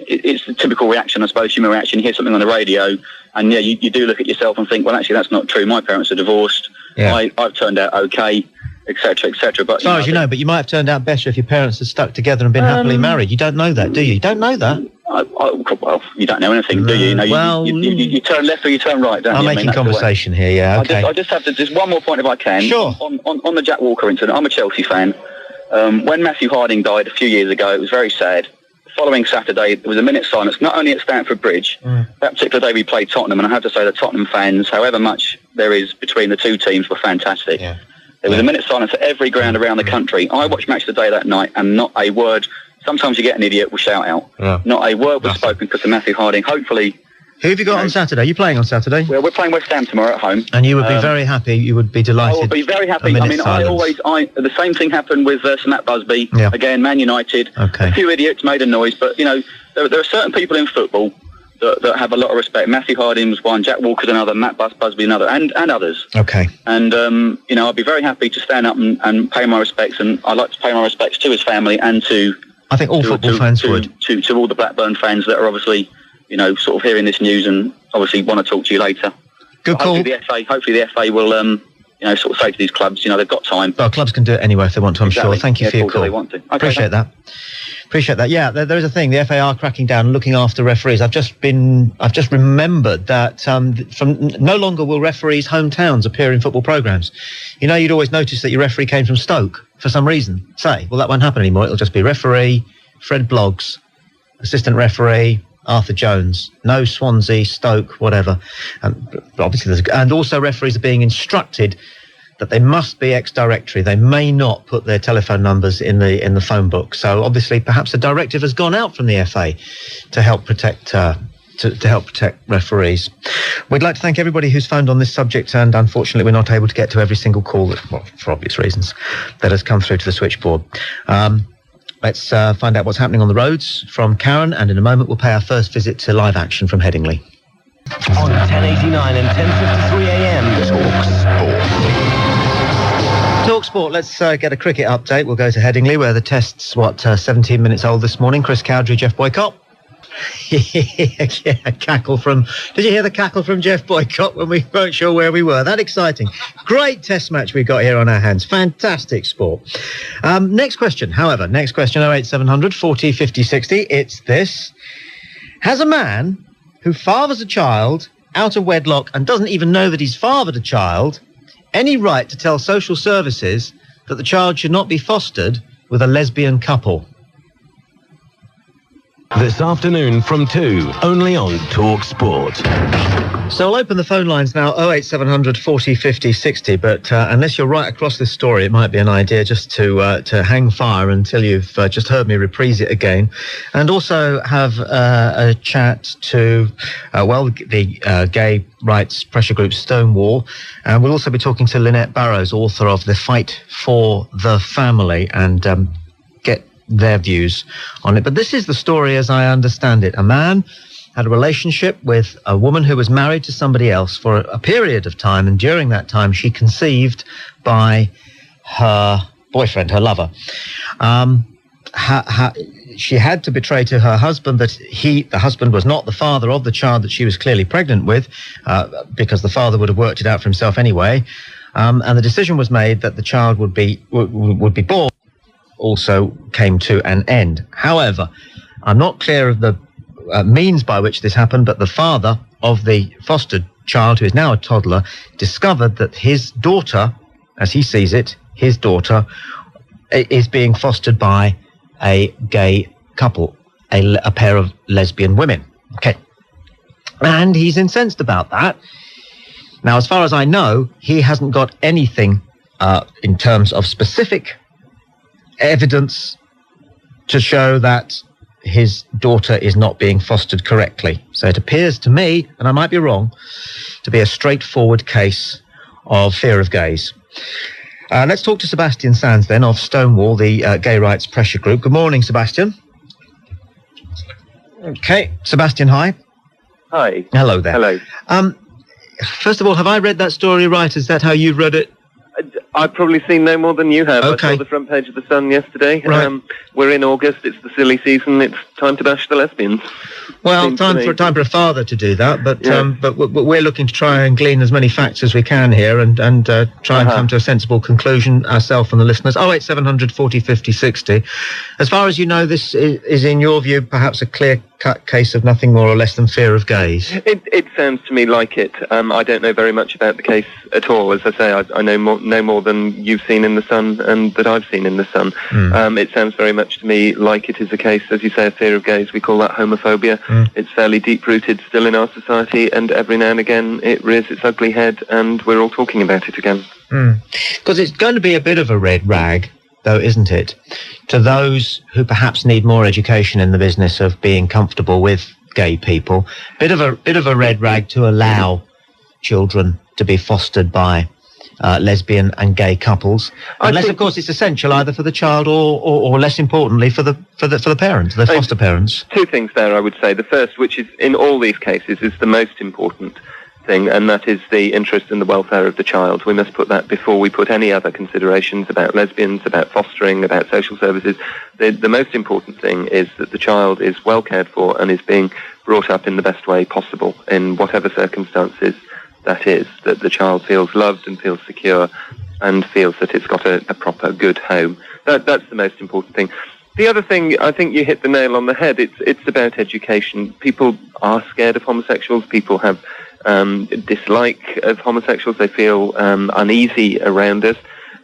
it's the typical reaction, I suppose, human reaction. You hear something on the radio, and you do look at yourself and think, well, actually, that's not true. My parents are divorced. Yeah. I've turned out okay, etc., etc. But as far as you know, but you might have turned out better if your parents had stuck together and been happily married. You don't know that, do you? You don't know that. Well, you don't know anything, do you? You turn left or you turn right, don't you? I'm making conversation here, yeah, okay. I just have to, just one more point if I can. Sure. On the Jack Walker incident, I'm a Chelsea fan. When Matthew Harding died a few years ago, it was very sad. The following Saturday, there was a minute's silence, not only at Stamford Bridge. That particular day we played Tottenham, and I have to say the Tottenham fans, however much there is between the two teams, were fantastic. Yeah. There was a minute's silence at every ground around the country. I watched Match of the Day that night, and not a word. Sometimes you get an idiot will shout out. Yeah. Not a word was spoken because of Matthew Harding. Hopefully. Who have you got on Saturday? Are you playing on Saturday? Well, we're playing West Ham tomorrow at home. And you would be very happy. You would be delighted. I would be very happy. I mean, the same thing happened with Sir Matt Busby. Yeah. Again, Man United. Okay. A few idiots made a noise, but there are certain people in football that have a lot of respect. Matthew Harding was one, Jack Walker's another, Matt Busby another, and others. Okay. And I'd be very happy to stand up and pay my respects, and I'd like to pay my respects to his family and to. I think all football fans would. To all the Blackburn fans that are obviously, sort of hearing this news and obviously want to talk to you later. Good call. Hopefully the FA will, sort of say to these clubs, they've got time. Well, clubs can do it anyway if they want to, I'm sure. Thank you for your call. They want to. Okay, Appreciate that. Yeah, there is a thing. The FA are cracking down and looking after referees. I've just remembered that from no longer will referees' hometowns appear in football programmes. You'd always notice that your referee came from Stoke for some reason. Well, that won't happen anymore. It'll just be referee Fred Bloggs, assistant referee Arthur Jones. No Swansea, Stoke, whatever. Obviously, and also referees are being instructed that they must be ex-directory. They may not put their telephone numbers in the phone book. So obviously, perhaps a directive has gone out from the FA to help protect to help protect referees. We'd like to thank everybody who's phoned on this subject, and unfortunately, we're not able to get to every single call, for obvious reasons, that has come through to the switchboard. Let's find out what's happening on the roads from Karen, and in a moment, we'll pay our first visit to live action from Headingley. On 1089 and 1053 AM, TalkSport, let's get a cricket update. We'll go to Headingley, where the test's, 17 minutes old this morning. Chris Cowdery, Jeff Boycott. Cackle from... Did you hear the cackle from Jeff Boycott when we weren't sure where we were? That exciting. Great test match we got here on our hands. Fantastic sport. Next question, 08700 40 50 60. It's this. Has a man who fathers a child out of wedlock and doesn't even know that he's fathered a child any right to tell social services that the child should not be fostered with a lesbian couple? This afternoon from 2, only on TalkSport. So I'll open the phone lines now, 08700 40 50 60, but unless you're right across this story, it might be an idea just to hang fire until you've just heard me reprise it again, and also have a chat to, the gay rights pressure group Stonewall, and we'll also be talking to Lynette Barrows, author of The Fight for the Family, and get their views on it. But this is the story as I understand it. A man had a relationship with a woman who was married to somebody else for a period of time, and during that time she conceived by her boyfriend, her lover. She had to betray to her husband that the husband was not the father of the child that she was clearly pregnant with, because the father would have worked it out for himself anyway, and the decision was made that the child would be born. Also came to an end. However, I'm not clear of the means by which this happened, but the father of the fostered child, who is now a toddler, discovered that his daughter, as he sees it, his daughter is being fostered by a gay couple, a pair of lesbian women. Okay. And he's incensed about that. Now, as far as I know, he hasn't got anything in terms of specific evidence to show that his daughter is not being fostered correctly. So it appears to me, and I might be wrong, to be a straightforward case of fear of gays. Let's talk to Sebastian Sands then of Stonewall, the gay rights pressure group. Good morning, Sebastian. Okay, Sebastian, hi. Hi. Hello there. Hello. First of all, have I read that story right? Is that how you read it? I've probably seen no more than you have. Okay. I saw the front page of The Sun yesterday. Right. We're in August. It's the silly season. It's time to bash the lesbians. Well, time for a father to do that, but we're looking to try and glean as many facts as we can here and try and come to a sensible conclusion ourselves and the listeners. 08700 40 50 60. As far as you know, this is in your view perhaps a clear-cut case of nothing more or less than fear of gays. It sounds to me like it. I don't know very much about the case at all. As I say, I know more than you've seen in The Sun and that I've seen in The Sun. It sounds very much to me like it is a case, as you say, of fear of gays. We call that homophobia. It's fairly deep-rooted still in our society, and every now and again it rears its ugly head, and we're all talking about it again. Because it's going to be a bit of a red rag, though, isn't it, to those who perhaps need more education in the business of being comfortable with gay people. Bit of a red rag to allow children to be fostered by lesbian and gay couples, unless of course it's essential either for the child or less importantly for the parents, the foster parents. Two things there, I would say. The first, which is in all these cases is the most important thing, and that is the interest in the welfare of the child. We must put that before we put any other considerations about lesbians, about fostering, about social services. The most important thing is that the child is well cared for and is being brought up in the best way possible in whatever circumstances that is, that the child feels loved and feels secure and feels that it's got a proper, good home. That's the most important thing. The other thing, I think you hit the nail on the head, it's about education. People are scared of homosexuals. People have dislike of homosexuals. They feel uneasy around us.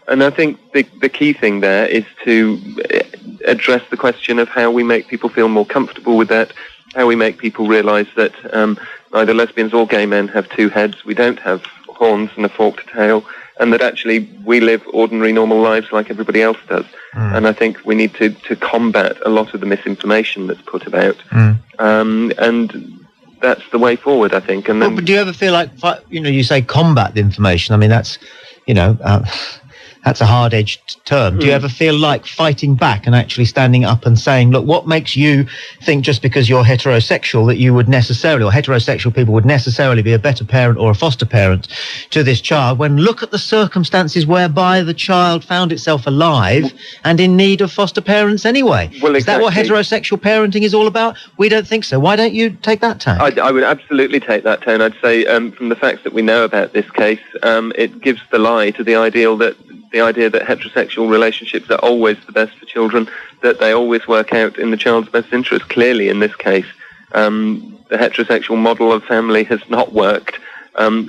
And I think the key thing there is to address the question of how we make people feel more comfortable with that, how we make people realise that neither lesbians or gay men have two heads. We don't have horns and a forked tail, and that actually we live ordinary, normal lives like everybody else does. And I think we need to combat a lot of the misinformation that's put about. And that's the way forward, I think. And then, but do you ever feel like, you say combat the information? I mean, that's, that's a hard-edged term. Do you ever feel like fighting back and actually standing up and saying, look, what makes you think just because you're heterosexual that you would necessarily, or heterosexual people would necessarily be a better parent or a foster parent to this child, when look at the circumstances whereby the child found itself alive and in need of foster parents anyway? Well, Is that what heterosexual parenting is all about? We don't think so. Why don't you take that tone? I would absolutely take that tone. I'd say from the facts that we know about this case, it gives the lie to the idea that heterosexual relationships are always the best for children, that they always work out in the child's best interest. Clearly, in this case, the heterosexual model of family has not worked, and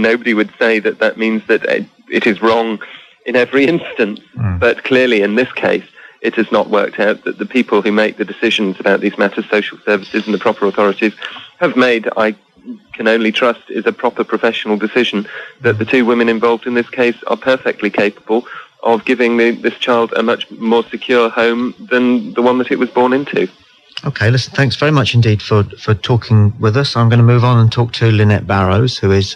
nobody would say that means that it is wrong in every instance. But clearly, in this case, it has not worked out, that the people who make the decisions about these matters, social services and the proper authorities, have made, I can only trust, is a proper professional decision, that the two women involved in this case are perfectly capable of giving this child a much more secure home than the one that it was born into. Okay, listen, thanks very much indeed for talking with us. I'm going to move on and talk to Lynette Barrows, who is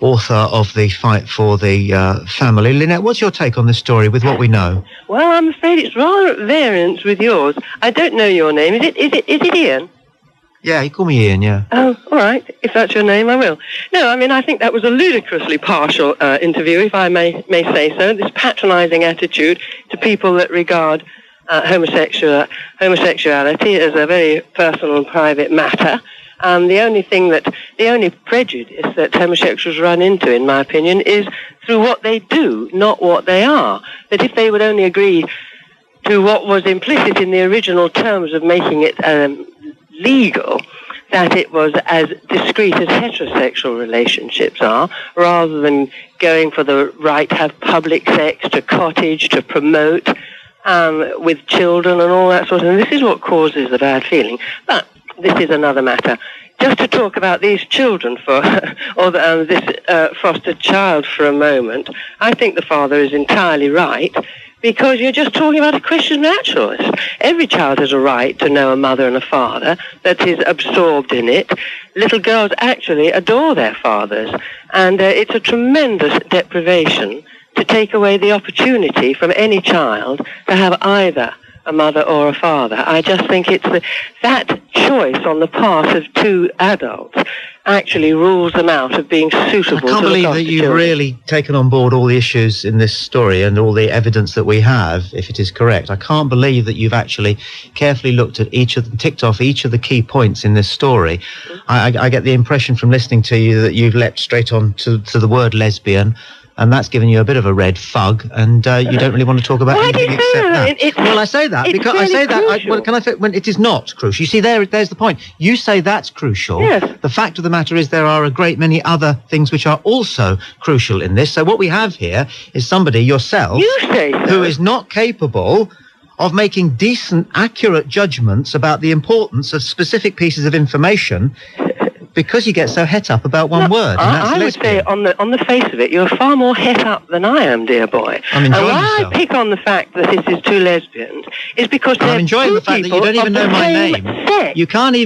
author of The Fight for the Family. Lynette, what's your take on this story with what we know? Well, I'm afraid it's rather at variance with yours. I don't know your name. Is it Ian? Yeah, you call me Ian, yeah. Oh, all right. If that's your name, I will. No, I mean, I think that was a ludicrously partial interview, if I may say so. This patronising attitude to people that regard homosexuality as a very personal and private matter. The only prejudice that homosexuals run into, in my opinion, is through what they do, not what they are. That if they would only agree to what was implicit in the original terms of making it legal, that it was as discreet as heterosexual relationships are, rather than going for the right to have public sex, to cottage, to promote with children and all that sort of thing. This is what causes the bad feeling. But this is another matter. Just to talk about these children this fostered child for a moment, I think the father is entirely right, because you're just talking about a Christian naturalist. Every child has a right to know a mother and a father that is absorbed in it. Little girls actually adore their fathers, and it's a tremendous deprivation to take away the opportunity from any child to have either a mother or a father. I just think it's that choice on the part of two adults actually rules them out of being suitable. I can't believe that you've really taken on board all the issues in this story and all the evidence that we have, if it is correct. I can't believe that you've actually carefully looked at ticked off each of the key points in this story. I get the impression from listening to you that you've leapt straight on to the word lesbian, and that's given you a bit of a red fug, and you don't really want to talk about anything except that. Well, I say that because I say that. When it is not crucial. You see, there's the point. You say that's crucial. Yes. The fact of the matter is there are a great many other things which are also crucial in this. So what we have here is somebody, yourself, who is not capable of making decent, accurate judgments about the importance of specific pieces of information, because you get so het up about one word. And that's I would say, on the face of it, you're far more het up than I am, dear boy. I'm enjoying and why myself. I pick on the fact that this is two lesbians is because I'm enjoying the fact that you don't even know my name. You can't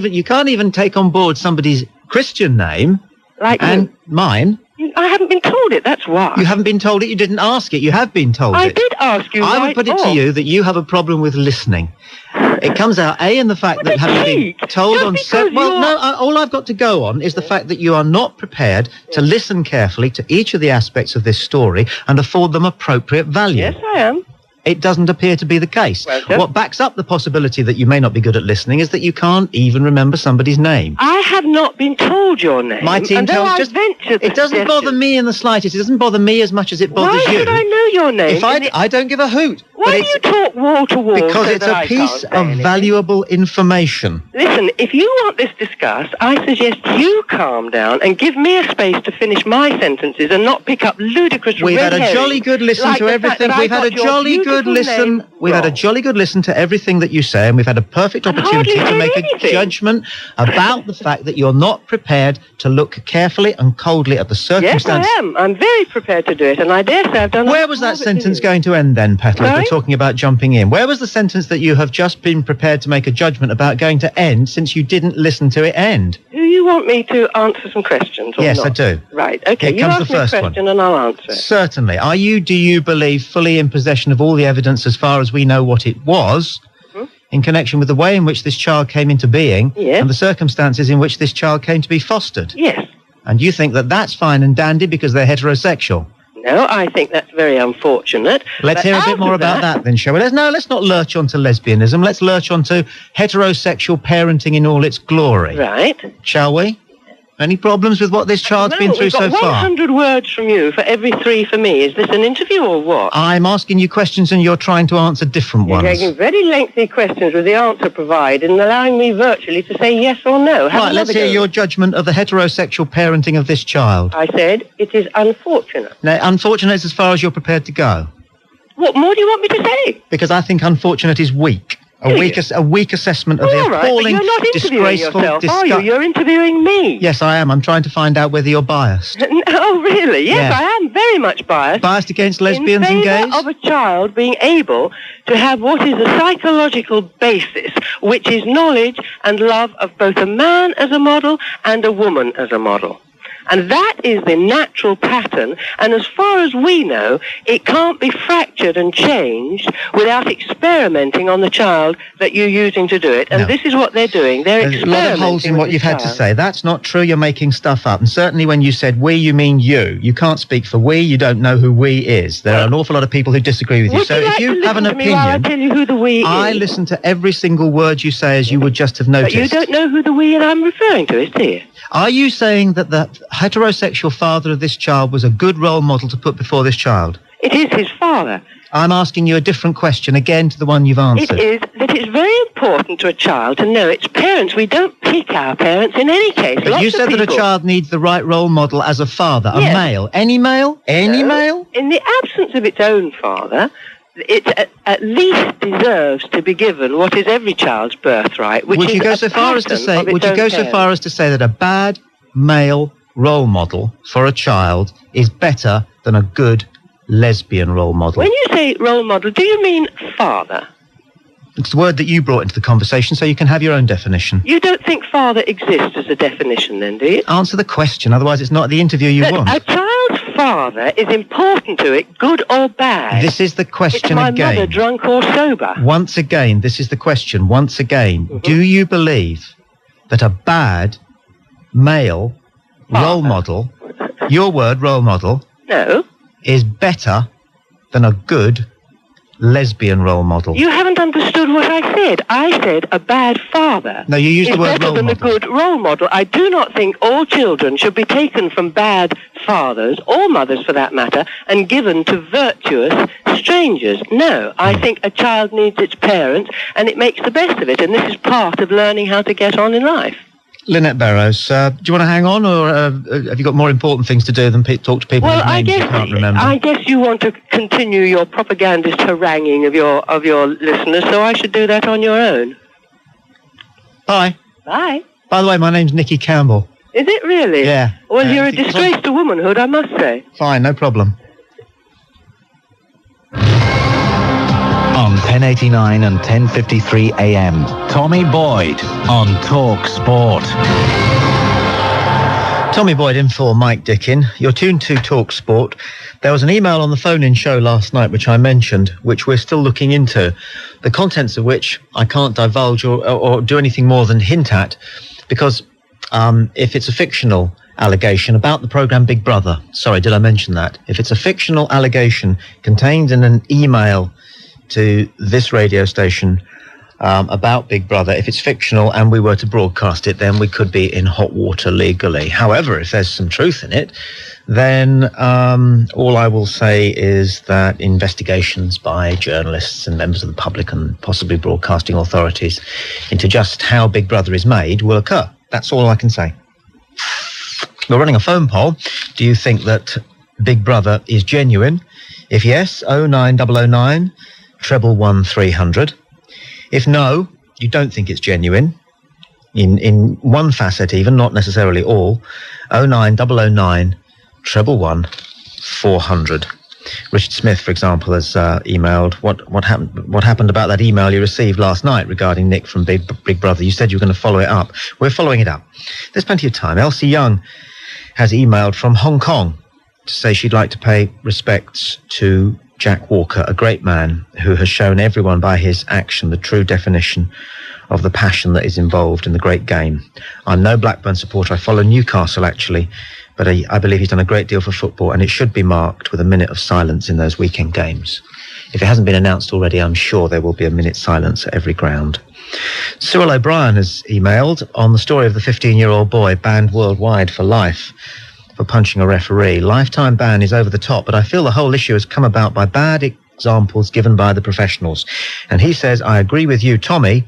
even take on board somebody's Christian name, and mine. I haven't been told it, that's why. You haven't been told it, you didn't ask it, you have been told it. I did ask you. I would put it to you that you have a problem with listening. It comes out, in the fact that having been told on set... Well, no, all I've got to go on is the fact that you are not prepared to listen carefully to each of the aspects of this story and afford them appropriate value. Yes, I am. It doesn't appear to be the case. Well, what backs up the possibility that you may not be good at listening is that you can't even remember somebody's name. I have not been told your name. My team tells just... It doesn't bother me in the slightest. It doesn't bother me as much as it bothers you. Why should I know your name? If I don't give a hoot. Why do you talk wall to wall? Because it's a piece of valuable information. Listen, if you want this discussed, I suggest you calm down and give me a space to finish my sentences and not pick up ludicrous We've red had a jolly good listen like to everything. We've had a jolly good listen. We've had a jolly good listen to everything that you say, and we've had a perfect opportunity to make a judgment about the fact that you're not prepared to look carefully and coldly at the circumstances. Yes, I am. I'm very prepared to do it, and I dare say I've done. Where was that sentence going to end then, Petal? If we're talking about jumping in, where was the sentence that you have just been prepared to make a judgment about going to end, since you didn't listen to it end? Do you want me to answer some questions? Or Yes, not? I do. Right. Okay. Here You comes ask the me a first question, one. and I'll answer it. Certainly. Do you believe, fully in possession of all the evidence as far as we know what it was, in connection with the way in which this child came into being, and the circumstances in which this child came to be fostered? Yes. And you think that that's fine and dandy because they're heterosexual? No, I think that's very unfortunate. Let's hear a bit more about that then, shall we? Let's not lurch onto lesbianism. Let's lurch onto heterosexual parenting in all its glory. Right. Shall we? Any problems with what this child's been through so We've got far? 100 words from you for every 3 for me. Is this an interview or what? I'm asking you questions and you're trying to answer different You're ones. taking very lengthy questions with the answer provided and allowing me virtually to say yes or no. Right, let's hear your judgment of the heterosexual parenting of this child. I said it is unfortunate. Now, unfortunate is as far as you're prepared to go. What more do you want me to say? Because I think unfortunate is weak. A weak assessment of the All right, but appalling, you're not interviewing disgraceful... yourself, are you? You're interviewing me. Yes, I am. I'm trying to find out whether you're biased. Oh, really? Yes, Yeah. I am very much biased. Biased against lesbians and in gays? favour of a child being able to have what is a psychological basis, which is knowledge and love of both a man as a model and a woman as a model. And that is the natural pattern, and as far as we know, it can't be fractured and changed without experimenting on the child that you're using to do it. And this is what they're doing. They're There's a lot of holes in what you've had to say. That's not true. You're making stuff up. And certainly when you said we, you mean you. You can't speak for we. You don't know who we is. There are an awful lot of people who disagree with you. Would So you if like you to have an listen to me while I opinion... tell you who the we I is? listen to every single word you say, as you would just have noticed. But you don't know who the we that I'm referring to is, do you? Are you saying that the heterosexual father of this child was a good role model to put before this child? It is his father. I'm asking you a different question, again, to the one you've answered. It is that it's very important to a child to know its parents. We don't pick our parents in any case. But you said that a child needs the right role model as a father, a Yes. male. Any male? Any male? In the absence of its own father, it at least deserves to be given what is every child's birthright, which Would is you go a so far as to pattern say? of its Would you own go so parents. far as to say that a bad male role model for a child is better than a good lesbian role model? When you say role model, do you mean father? It's the word that you brought into the conversation, so you can have your own definition. You don't think father exists as a definition, then, do you? Answer the question, otherwise it's not the interview you That want. a child's father father is important to it, good or bad. This is the question It's my again. mother, drunk or sober. Once again, this is the question. Once again, do you believe that a bad male role model, your word, role model, is better than a good lesbian role model? You haven't understood what I said. I said a bad father. No, you used the word better role than model. a good role model. I do not think all children should be taken from bad fathers, or mothers for that matter, and given to virtuous strangers. No, I think a child needs its parents, and it makes the best of it, and this is part of learning how to get on in life. Lynette Barrows, do you want to hang on, or have you got more important things to do than talk to people whose names you can't remember? I guess you want to continue your propagandist haranguing of your listeners, so I should do that on your own. Bye. Bye. By the way, my name's Nicky Campbell. Is it really? Yeah. Well, you're a disgrace to womanhood, I must say. Fine, no problem. On 1089 and 10:53 a.m. Tommy Boyd on TalkSport. Tommy Boyd in for Mike Dickin. You're tuned to TalkSport. There was an email on the phone-in show last night which I mentioned, which we're still looking into, the contents of which I can't divulge or do anything more than hint at, because if it's a fictional allegation about the programme Big Brother, sorry, did I mention that? If it's a fictional allegation contained in an email to this radio station about Big Brother, if it's fictional and we were to broadcast it, then we could be in hot water legally. However, if there's some truth in it, then all I will say is that investigations by journalists and members of the public and possibly broadcasting authorities into just how Big Brother is made will occur. That's all I can say. We're running a phone poll. Do you think that Big Brother is genuine? If yes, 09009 111 300. If no, you don't think it's genuine, in one facet even, not necessarily all, 09009 111 400. Richard Smith, for example, has emailed what happened about that email you received last night regarding Nick from Big Brother. You said you were going to follow it up. We're following it up. There's plenty of time. Elsie Young has emailed from Hong Kong to say she'd like to pay respects to Jack Walker, a great man who has shown everyone by his action the true definition of the passion that is involved in the great game. I'm no Blackburn supporter. I follow Newcastle, actually, but I believe he's done a great deal for football, and it should be marked with a minute of silence in those weekend games. If it hasn't been announced already, I'm sure there will be a minute's silence at every ground. Cyril O'Brien has emailed on the story of the 15-year-old boy banned worldwide for life for punching a referee. Lifetime ban is over the top, but I feel the whole issue has come about by bad examples given by the professionals. And he says, I agree with you, Tommy,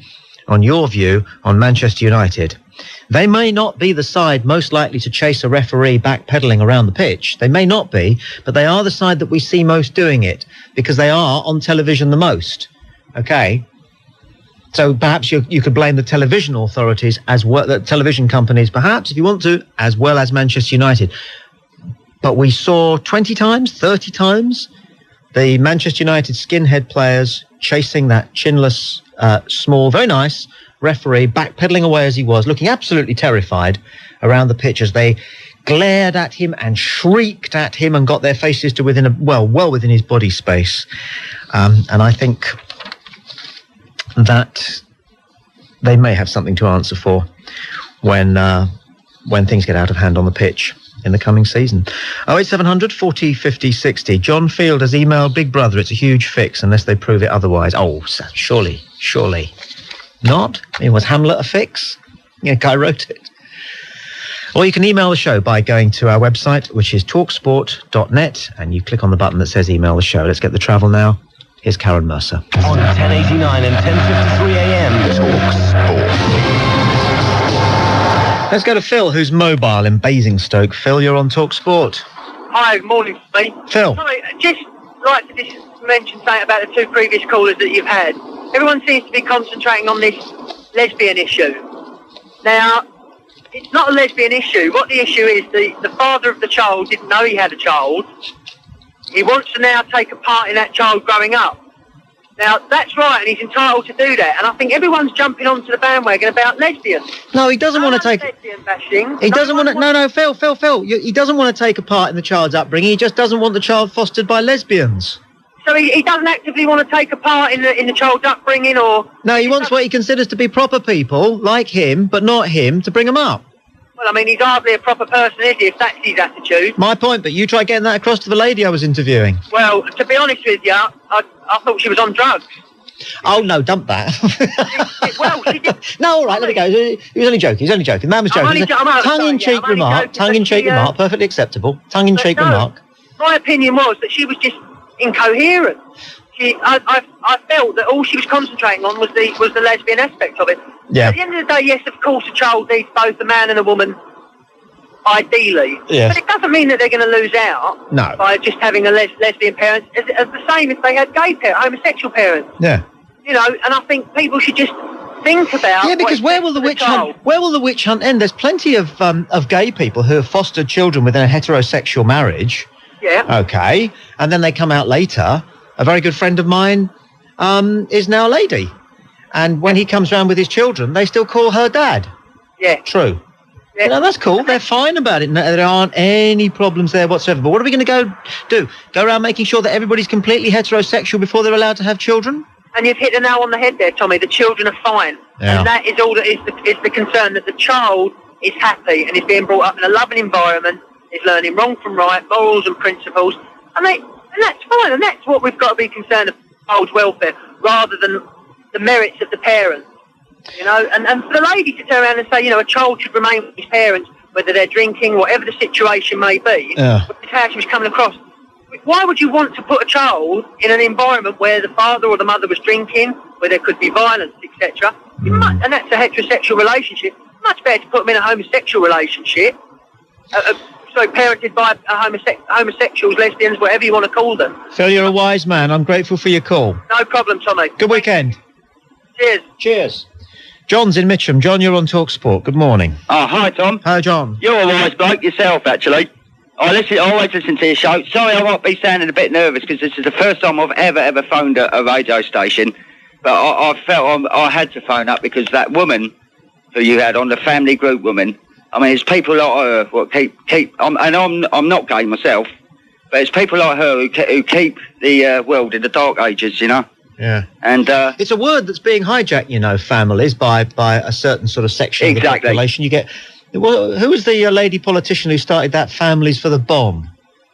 on your view on Manchester United. They may not be the side most likely to chase a referee backpedaling around the pitch. They may not be, but they are the side that we see most doing it because they are on television the most. Okay? So perhaps you could blame the television authorities as well, the television companies, perhaps, if you want to, as well as Manchester United. But we saw 20 times, 30 times, the Manchester United skinhead players chasing that chinless, small, very nice referee, backpedaling away as he was, looking absolutely terrified around the pitch as they glared at him and shrieked at him and got their faces to within well within his body space. And I think that they may have something to answer for when things get out of hand on the pitch in the coming season. 08700 40 50 60. John Field has emailed Big Brother. It's a huge fix unless they prove it otherwise. Oh, surely not. I mean, was Hamlet a fix? Yeah, guy wrote it. Or you can email the show by going to our website, which is talksport.net, and you click on the button that says email the show. Let's get the travel now. Here's Karen Mercer. On 1089 and 10:53 a.m. TalkSport. Let's go to Phil, who's mobile in Basingstoke. Phil, you're on TalkSport. Hi, good morning, mate. Phil. Sorry, just like to just mention something about the two previous callers that you've had. Everyone seems to be concentrating on this lesbian issue. Now, it's not a lesbian issue. What the issue is, the father of the child didn't know he had a child. He wants to now take a part in that child growing up. Now, that's right, and he's entitled to do that. And I think everyone's jumping onto the bandwagon about lesbians. No, he doesn't want to take... lesbian bashing. He doesn't want to... No, Phil. He doesn't want to take a part in the child's upbringing. He just doesn't want the child fostered by lesbians. So he doesn't actively want to take a part in the child's upbringing, or... No, he wants what he considers to be proper people, like him, but not him, to bring them up. Well, I mean, he's hardly a proper person, is he, if that's his attitude? My point, but you try getting that across to the lady I was interviewing. Well, to be honest with you, I thought she was on drugs. Oh, no, dump that. She did... No, all right, let it go. He was only joking. The man was joking. Tongue-in-cheek remark, perfectly acceptable. Tongue-in-cheek remark. My opinion was that she was just incoherent. I felt that all she was concentrating on was the lesbian aspect of it. Yeah. At the end of the day, yes, of course, a child needs both a man and a woman, ideally. Yes. But it doesn't mean that they're going to lose out by just having a lesbian parent. It's the same if they had gay parents, homosexual parents. Yeah. You know, and I think people should just think about... Yeah, because where will the witch hunt end? There's plenty of gay people who have fostered children within a heterosexual marriage. Yeah. Okay. And then they come out later. A very good friend of mine is now a lady. And when he comes round with his children, they still call her dad. Yeah. True. Yeah. No, that's cool. They're fine about it. No, there aren't any problems there whatsoever. But what are we going to go do? Go around making sure that everybody's completely heterosexual before they're allowed to have children? And you've hit the nail on the head there, Tommy. The children are fine. Yeah. And that is all that is the concern, that the child is happy and is being brought up in a loving environment, is learning wrong from right, morals and principles. And that's fine. And that's what we've got to be concerned about, the child's welfare, rather than the merits of the parents. You know, and for the lady to turn around and say, you know, a child should remain with his parents, whether they're drinking, whatever the situation may be, that's how she was coming across. Why would you want to put a child in an environment where the father or the mother was drinking, where there could be violence, etc.? And that's a heterosexual relationship. Much better to put them in a homosexual relationship, parented by homosexuals, lesbians, whatever you want to call them. Phil, you're a wise man. I'm grateful for your call. No problem, Tommy. Good weekend. Cheers. John's in Mitcham. John, you're on TalkSport. Good morning. Oh, hi, Tom. Hi, John. You're a wise bloke yourself, actually. I always listen to your show. Sorry, I might be sounding a bit nervous because this is the first time I've ever phoned a radio station. But I felt I had to phone up because that woman who you had on, the family group woman, I mean, it's people like her who I'm not gay myself, but it's people like her who keep the world in the dark ages, you know? Yeah. And it's a word that's being hijacked, you know, families, by a certain sort of section of the population. You get... Well, who was the lady politician who started that Families for the Bomb?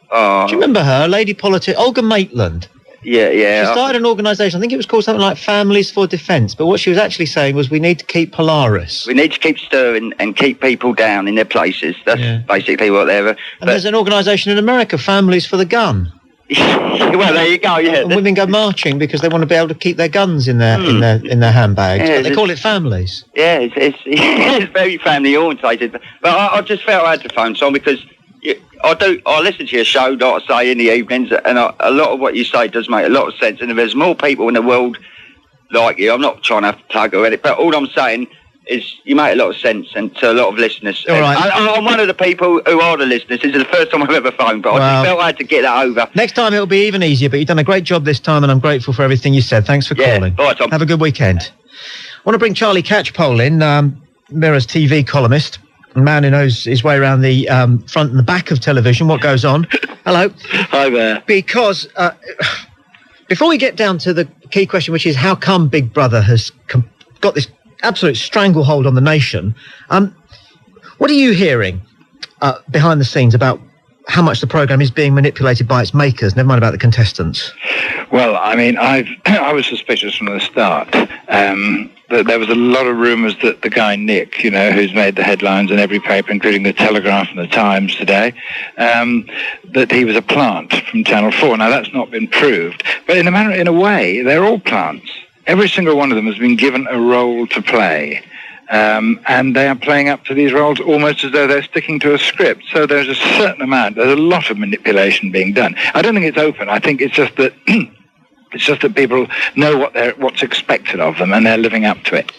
Oh. Do you remember her? Lady politician, Olga Maitland. Yeah. She started an organisation, I think it was called something like Families for Defence, but what she was actually saying was we need to keep Polaris. We need to keep stirring and keep people down in their places. That's basically what they're... And there's an organisation in America, Families for the Gun. Well, there you go, yeah. And women go marching because they want to be able to keep their guns in their handbags, but they call it families. Yeah, it's very family orientated. But I just felt I had to phone Tom because I listen to your show, like I say, in the evenings, and a lot of what you say does make a lot of sense. And if there's more people in the world like you, I'm not trying to plug or anything, but all I'm saying is you make a lot of sense and to a lot of listeners. All right. I'm one of the people who are the listeners. This is the first time I've ever phoned, but I just felt I had to get that over. Next time it'll be even easier, but you've done a great job this time and I'm grateful for everything you said. Thanks for calling. Bye, Tom. Have a good weekend. I want to bring Charlie Catchpole in, Mirror's TV columnist, a man who knows his way around the front and the back of television, what goes on. Hello. Hi there. Because before we get down to the key question, which is how come Big Brother has got this absolute stranglehold on the nation, what are you hearing behind the scenes about how much the programme is being manipulated by its makers, never mind about the contestants? Well, I mean, I was suspicious from the start. That there was a lot of rumours that the guy Nick, you know, who's made the headlines in every paper, including the Telegraph and the Times today, that he was a plant from Channel 4. Now, that's not been proved. But in a way, they're all plants. Every single one of them has been given a role to play. And they are playing up to these roles almost as though they're sticking to a script. So there's a lot of manipulation being done. I don't think it's open. I think it's just that people know what's expected of them and they're living up to it.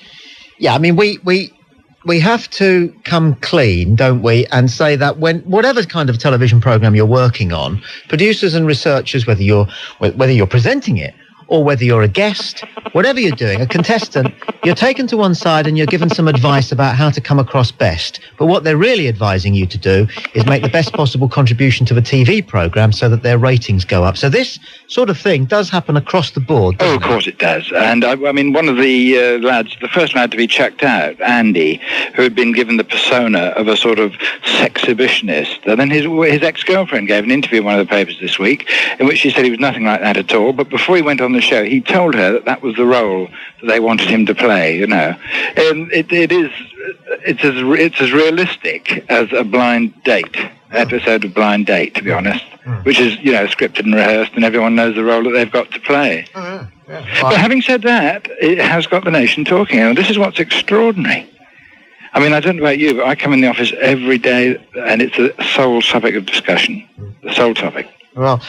Yeah, I mean, we have to come clean, don't we, and say that whatever kind of television programme you're working on, producers and researchers, whether you're presenting it or whether you're a guest, whatever you're doing, a contestant, you're taken to one side and you're given some advice about how to come across best. But what they're really advising you to do is make the best possible contribution to the TV programme so that their ratings go up. So this sort of thing does happen across the board, doesn't of course it does. And I mean, one of the lads, the first lad to be chucked out, Andy, who had been given the persona of a sort of sexhibitionist, and then his ex-girlfriend gave an interview in one of the papers this week in which she said he was nothing like that at all. But before he went on the show, he told her that that was the role that they wanted him to play, you know. It's as realistic as a blind date, episode of Blind Date, to be honest, which is, you know, scripted and rehearsed, and everyone knows the role that they've got to play. But having said that, it has got the nation talking, and this is what's extraordinary. I mean, I don't know about you, but I come in the office every day, and it's the sole topic of discussion, the sole topic. Well,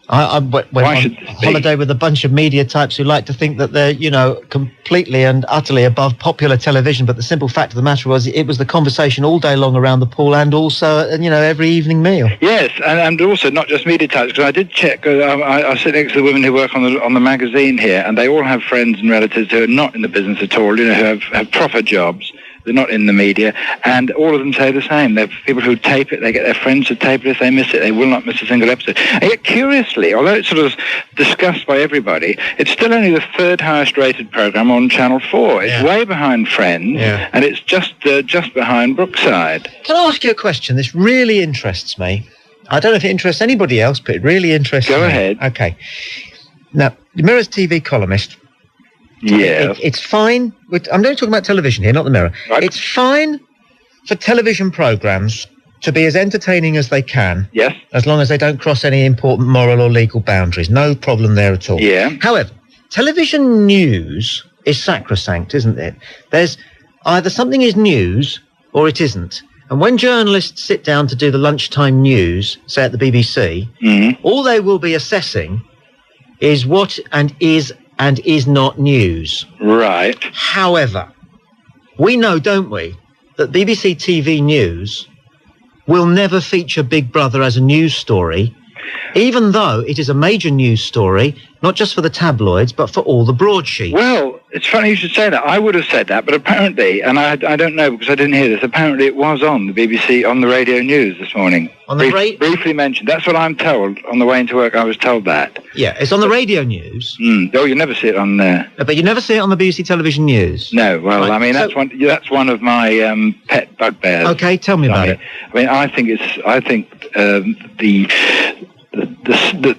I went on holiday with a bunch of media types who like to think that they're, you know, completely and utterly above popular television. But the simple fact of the matter was it was the conversation all day long around the pool and also, you know, every evening meal. Yes, and also not just media types, because I did check. I sit next to the women who work on the magazine here, and they all have friends and relatives who are not in the business at all, you know, who have proper jobs. They're not in the media, and all of them say the same. They're people who tape it, they get their friends to tape it if they miss it. They will not miss a single episode. And yet, curiously, although it's sort of discussed by everybody, it's still only the third highest rated programme on Channel 4. It's way behind Friends, and it's just behind Brookside. Can I ask you a question? This really interests me. I don't know if it interests anybody else, but it really interests me. Go ahead. Okay. Now, the Mirror's TV columnist... Yeah. It's fine. I'm only talking about television here, not the Mirror. Right. It's fine for television programmes to be as entertaining as they can. Yes. As long as they don't cross any important moral or legal boundaries. No problem there at all. Yeah. However, television news is sacrosanct, isn't it? There's either something is news or it isn't. And when journalists sit down to do the lunchtime news, say at the BBC, all they will be assessing is what and is not news. Right. However, we know, don't we, that BBC TV News will never feature Big Brother as a news story, even though it is a major news story, not just for the tabloids, but for all the broadsheets. Well, it's funny you should say that. I would have said that, but apparently, and I don't know because I didn't hear this, apparently it was on the BBC, on the radio news this morning. On the briefly mentioned. That's what I'm told. On the way into work, I was told that. Yeah, it's on the radio news. Oh, you never see it on there. But you never see it on the BBC television news? No, well, right. I mean, that's one of my pet bugbears. Okay, tell me about it. I mean, I think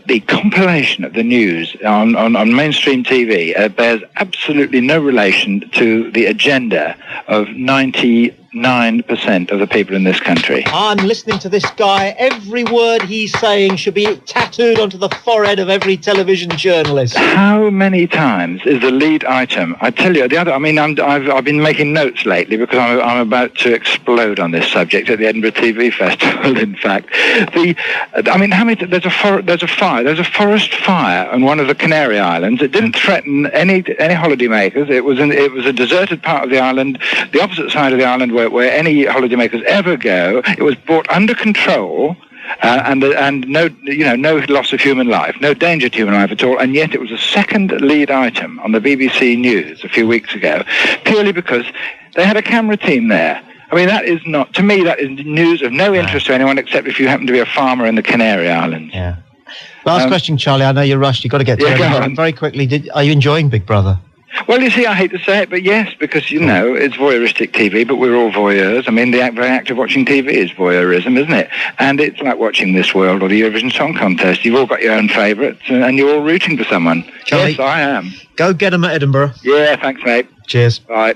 the compilation of the news on mainstream TV bears absolutely no relation to the agenda of 99% of the people in this country. I'm listening to this guy. Every word he's saying should be tattooed onto the forehead of every television journalist. How many times is the lead item? I tell you, I've been making notes lately because I'm about to explode on this subject at the Edinburgh TV Festival. In fact, how many? There's a forest fire on one of the Canary Islands. It didn't threaten any holidaymakers. It was a deserted part of the island, the opposite side of the island where any holidaymakers ever go. It was brought under control, and no loss of human life, no danger to human life at all. And yet it was a second lead item on the BBC News a few weeks ago, purely because they had a camera team there. I mean, that is news of no interest to anyone except if you happen to be a farmer in the Canary Islands. Yeah. Last question, Charlie. I know you're rushed. You've got to get to it. Very quickly, are you enjoying Big Brother? Well, you see, I hate to say it, but yes, because, you know, it's voyeuristic TV, but we're all voyeurs. I mean, the very act of watching TV is voyeurism, isn't it? And it's like watching This World or the Eurovision Song Contest. You've all got your own favourites, and you're all rooting for someone. Charlie, yes, I am. Go get them at Edinburgh. Yeah, thanks, mate. Cheers. Bye.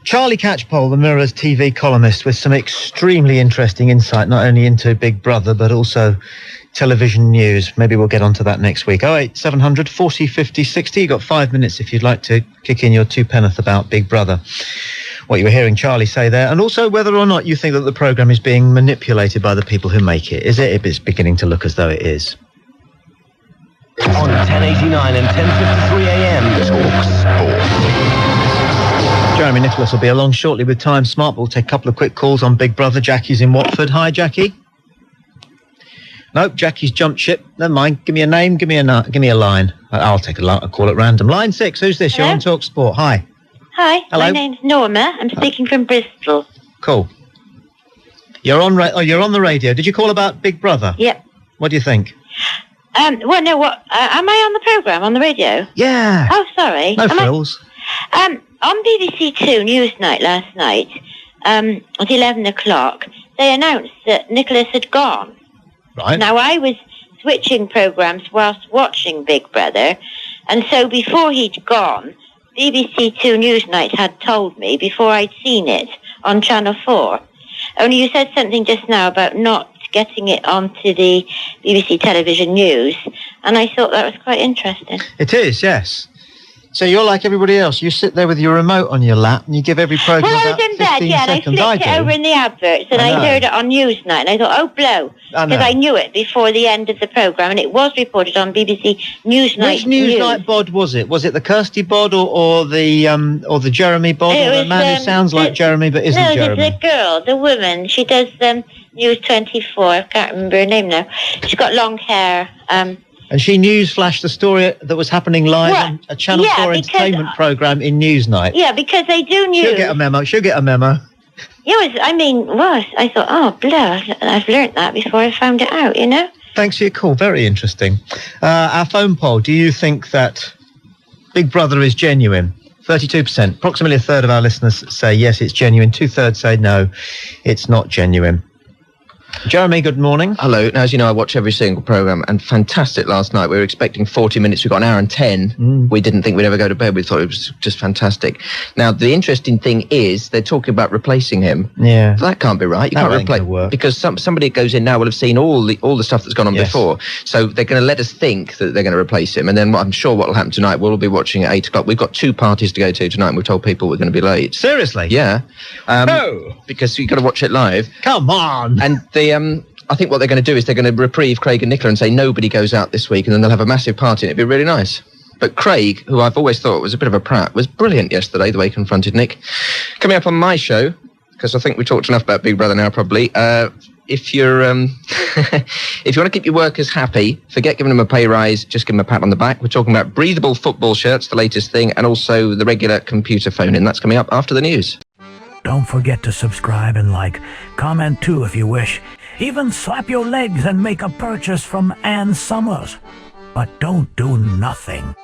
Charlie Catchpole, the Mirror's TV columnist, with some extremely interesting insight, not only into Big Brother, but also television news. Maybe we'll get onto that next week. 08700 40 50 60. You've got 5 minutes if you'd like to kick in your two penneth about Big Brother. What you were hearing Charlie say there, and also whether or not you think that the programme is being manipulated by the people who make it. Is it? It's beginning to look as though it is. On 1089 and 10:53 a.m. TalkSport. Jeremy Nicholas will be along shortly with Time Smart. We'll take a couple of quick calls on Big Brother. Jackie's in Watford. Hi, Jackie. Nope, Jackie's jumped ship. Never mind. Give me a name. Give me a line. I'll take a call at random. Line 6. Who's this? Hello? You're on TalkSport. Hi. Hi, Hello? my name's Norma. I'm speaking from Bristol. Cool. You're on. You're on the radio. Did you call about Big Brother? Yep. What do you think? Well, no. What? Am I on the programme on the radio? Yeah. Oh, sorry. No frills. On BBC Two Newsnight last night, at 11 o'clock, they announced that Nicholas had gone. Right. Now, I was switching programmes whilst watching Big Brother, and so before he'd gone, BBC Two Newsnight had told me before I'd seen it on Channel 4. Only you said something just now about not getting it onto the BBC television news, and I thought that was quite interesting. It is, yes. So you're like everybody else. You sit there with your remote on your lap and you give every programme Well, I about was in bed, 15 yeah, and I seconds. flicked it over in the adverts, and I heard it on Newsnight, and I thought, oh, blow, I know. because I knew it before the end of the programme, and it was reported on BBC Newsnight. Which Newsnight bod was it? Was it the Kirsty bod or the Jeremy bod, It or the was, man who sounds like Jeremy but isn't no, Jeremy? the girl, the woman. She does News 24. I can't remember her name now. She's got long hair. And she newsflashed the story that was happening live on a Channel 4 entertainment programme in Newsnight. Yeah, because they do news. She'll get a memo. Yeah, I thought, oh, blow, I've learnt that before I found it out, you know? Thanks for your call. Very interesting. Our phone poll, do you think that Big Brother is genuine? 32%. Approximately a third of our listeners say yes, it's genuine. 2/3 say no, it's not genuine. Jeremy, good morning. Hello. Now, as you know, I watch every single programme, and fantastic last night. We were expecting 40 minutes. We got an hour and 10. We didn't think we'd ever go to bed. We thought it was just fantastic. Now, the interesting thing is they're talking about replacing him. Yeah. That can't be right. You That can't ain't replace gonna work. because somebody that goes in now will have seen all the stuff that's gone on before. So they're going to let us think that they're going to replace him, and then I'm sure what will happen tonight, we'll be watching at 8 o'clock. We've got 2 parties to go to tonight, and we've told people we're going to be late. Seriously? Yeah. Because you've got to watch it live. Come on. And I think what they're going to do is they're going to reprieve Craig and Nicola and say nobody goes out this week, and then they'll have a massive party, and it'd be really nice. But Craig, who I've always thought was a bit of a prat, was brilliant yesterday, the way he confronted Nick. Coming up on my show, because I think we talked enough about Big Brother now, probably. If you're, if you want to keep your workers happy, forget giving them a pay rise, just give them a pat on the back. We're talking about breathable football shirts, the latest thing, and also the regular computer phone-in. That's coming up after the news. Don't forget to subscribe and like. Comment too if you wish. Even slap your legs and make a purchase from Ann Summers. But don't do nothing.